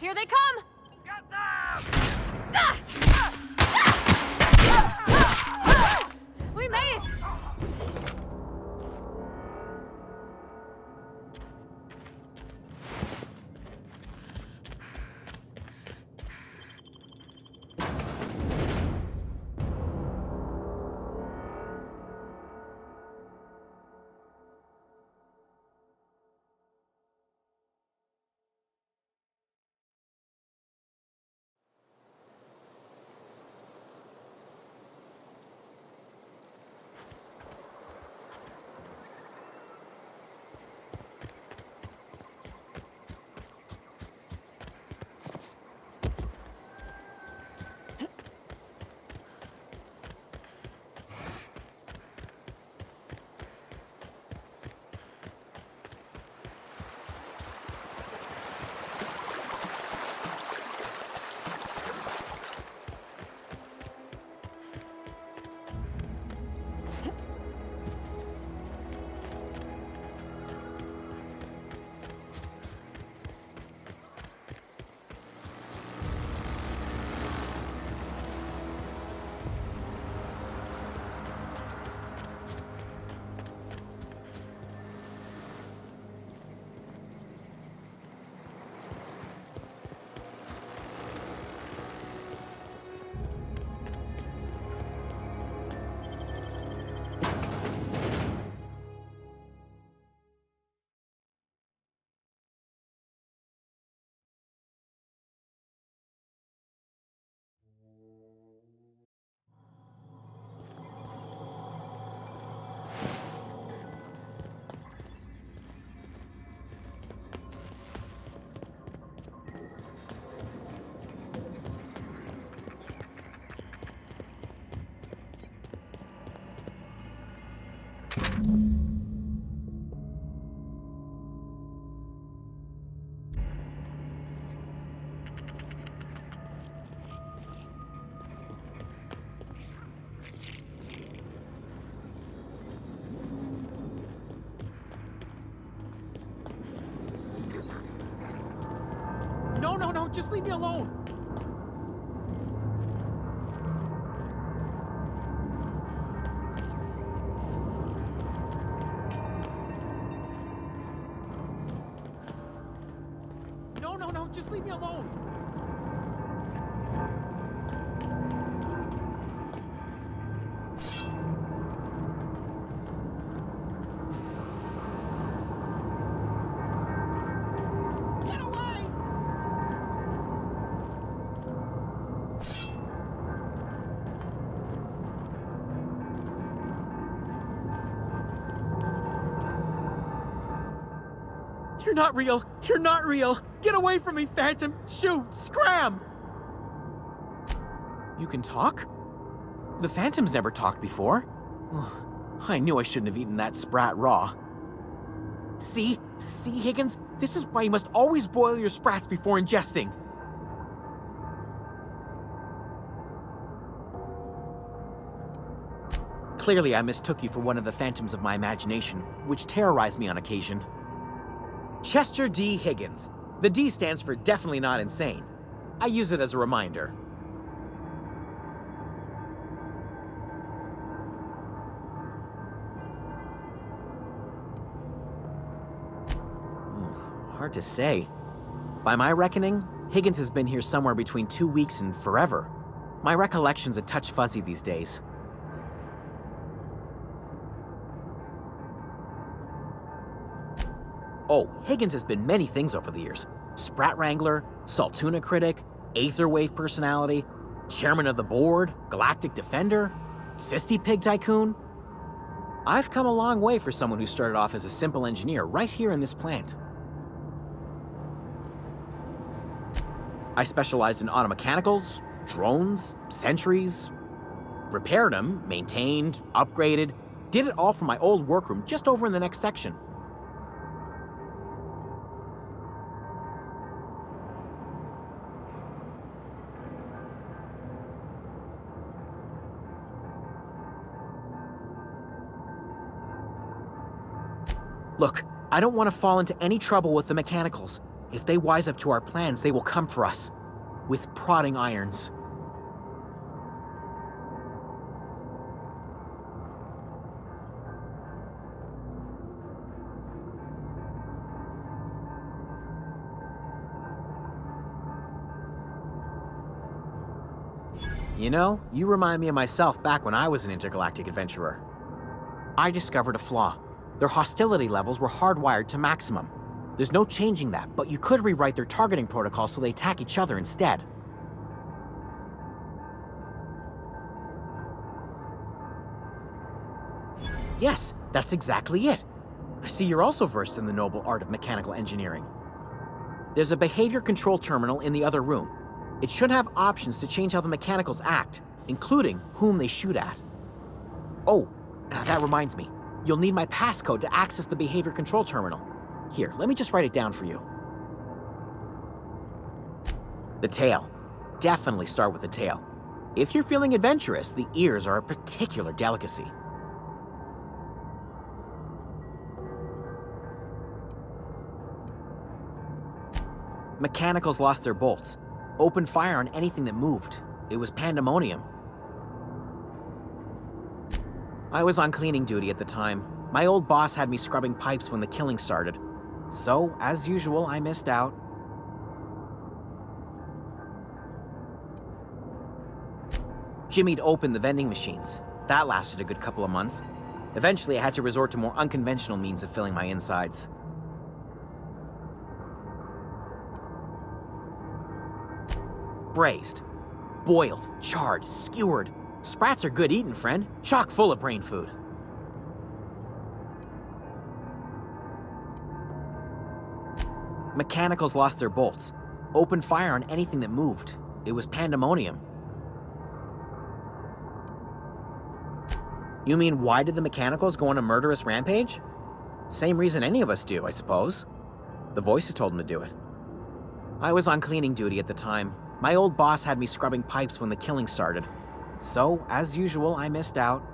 Here they come! We made it! No, just leave me alone! No, just leave me alone! Get away! You're not real! You're not real! Get away from me, Phantom! Shoot! Scram! You can talk? The Phantom's never talked before. I knew I shouldn't have eaten that sprat raw. See? See, Higgins? This is why you must always boil your sprats before ingesting. Clearly, I mistook you for one of the phantoms of my imagination, which terrorized me on occasion. Chester D. Higgins. The D stands for definitely not insane. I use it as a reminder. Hard to say. By my reckoning, Higgins has been here somewhere between 2 weeks and forever. My recollection's a touch fuzzy these days. Oh, Higgins has been many things over the years. Sprat Wrangler, Saltuna Critic, Aetherwave Personality, Chairman of the Board, Galactic Defender, Sisty Pig Tycoon. I've come a long way for someone who started off as a simple engineer right here in this plant. I specialized in automechanicals, drones, sentries, repaired them, maintained, upgraded, did it all from my old workroom just over in the next section. Look, I don't want to fall into any trouble with the mechanicals. If they wise up to our plans, they will come for us. with prodding irons. You know, you remind me of myself back when I was an intergalactic adventurer. I discovered a flaw. Their hostility levels were hardwired to maximum. There's no changing that, but you could rewrite their targeting protocol so they attack each other instead. Yes, that's exactly it. I see you're also versed in the noble art of mechanical engineering. There's a behavior control terminal in the other room. It should have options to change how the mechanicals act, including whom they shoot at. Oh, that reminds me. You'll need my passcode to access the behavior control terminal. Here, let me just write it down for you. The tail. Definitely start with the tail. If you're feeling adventurous, the ears are a particular delicacy. Mechanicals lost their bolts. Opened fire on anything that moved. It was pandemonium. I was on cleaning duty at the time. My old boss had me scrubbing pipes when the killing started. So, as usual, I missed out. Jimmy'd opened the vending machines. That lasted a good couple of months. Eventually, I had to resort to more unconventional means of filling my insides. Braised, boiled, charred, skewered. Sprats are good eating, friend. Chock full of brain food. Mechanicals lost their bolts. Opened fire on anything that moved. It was pandemonium. You mean, why did the mechanicals go on a murderous rampage? Same reason any of us do, I suppose. The voices told them to do it. I was on cleaning duty at the time. My old boss had me scrubbing pipes when the killing started. So, as usual, I missed out.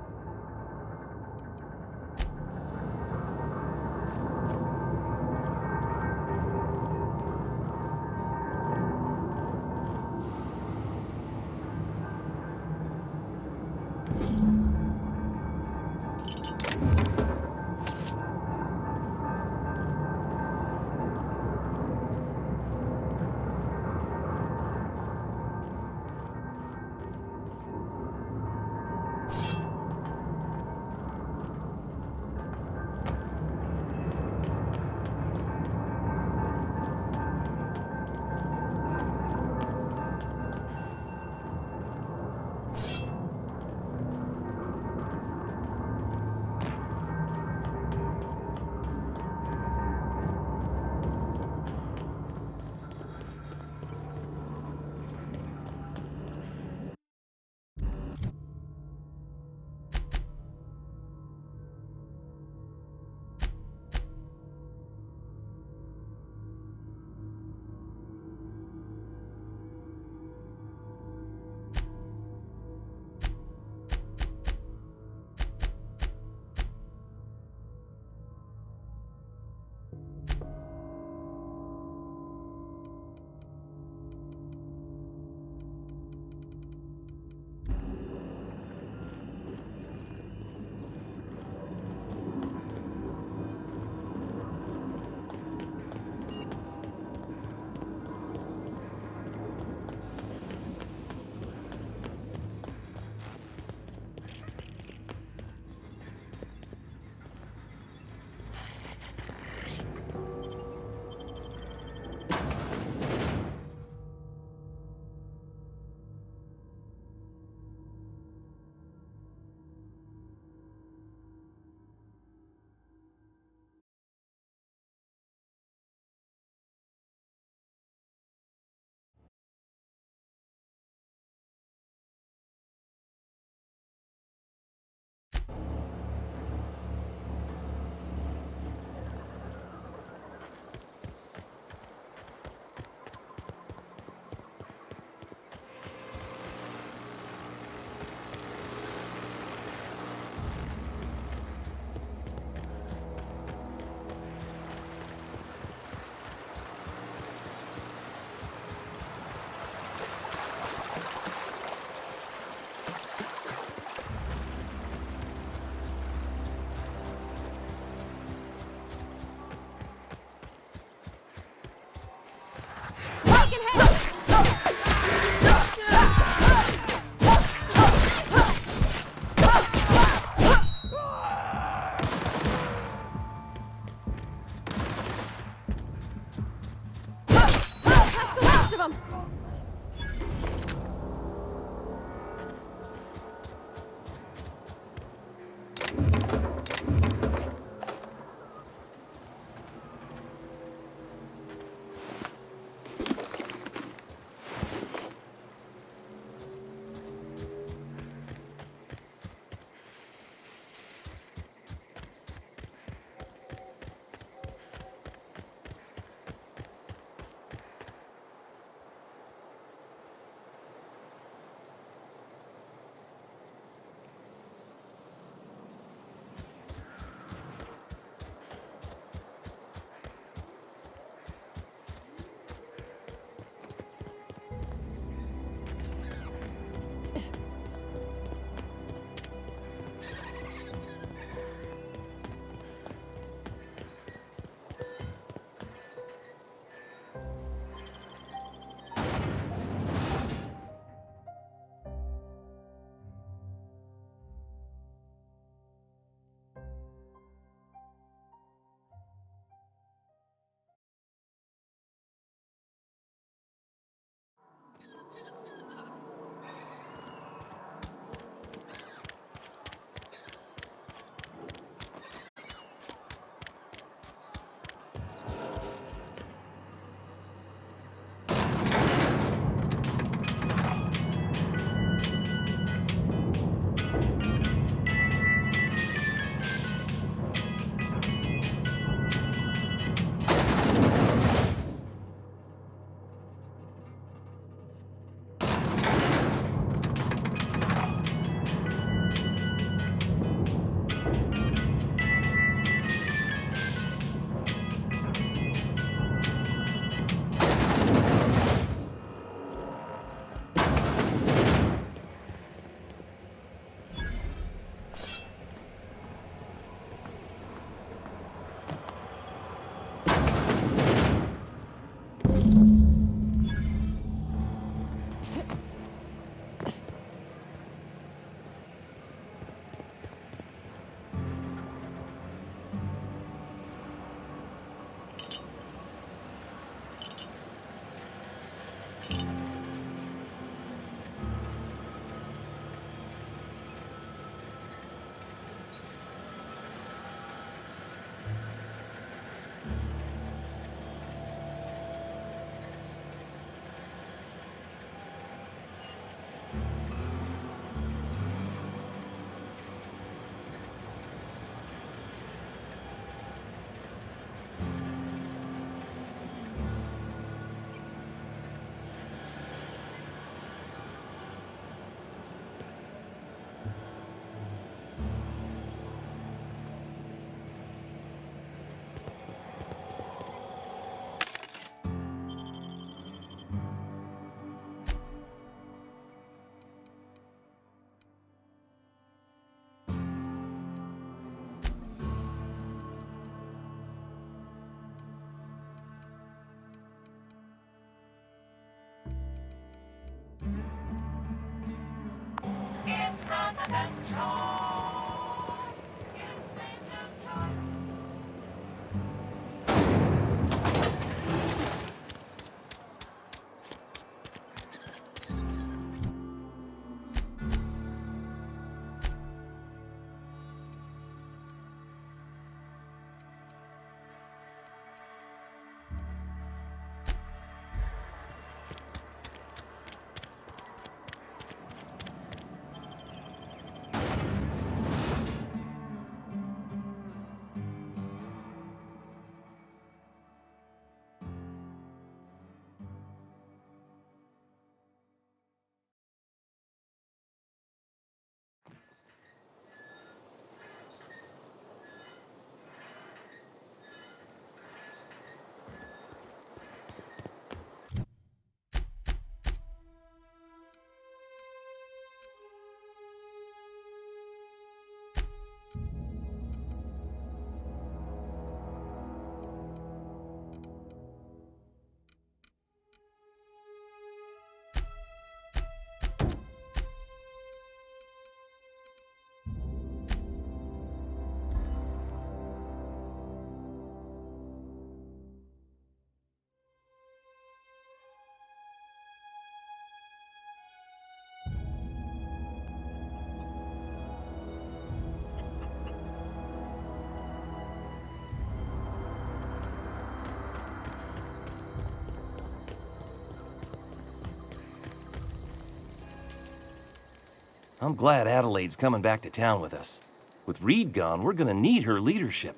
I'm glad Adelaide's coming back to town with us. With Reed gone, we're gonna need her leadership.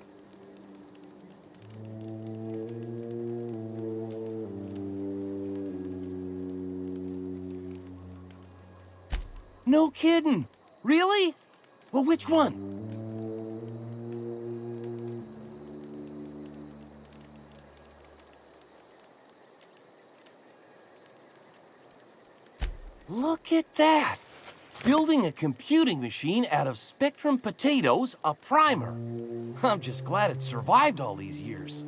No kidding! Really? Well, which one? Look at that! Building a computing machine out of Spectrum potatoes, a primer. I'm just glad it survived all these years.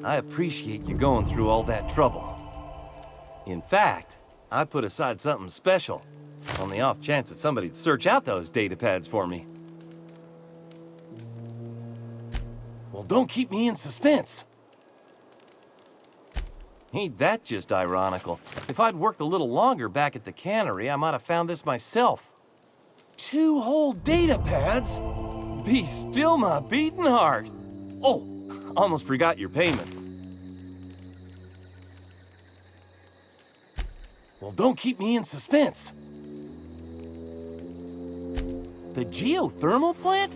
I appreciate you going through all that trouble. In fact, I put aside something special, on the off chance that somebody'd search out those data pads for me. Well, don't keep me in suspense. Ain't that just ironical? If I'd worked a little longer back at the cannery, I might have found this myself. 2 whole data pads? Be still my beating heart. Oh, almost forgot your payment. Well, don't keep me in suspense. The geothermal plant?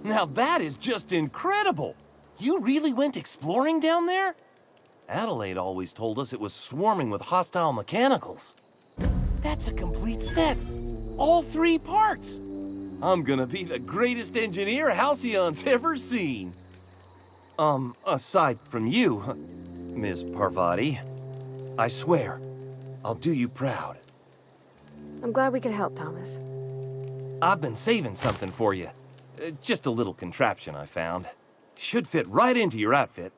Now that is just incredible. You really went exploring down there? Adelaide always told us it was swarming with hostile mechanicals. That's a complete set. All 3 parts. I'm gonna be the greatest engineer Halcyon's ever seen. Aside from you, Miss Parvati, I swear, I'll do you proud. I'm glad we could help, Thomas. I've been saving something for you. Just a little contraption I found. Should fit right into your outfit.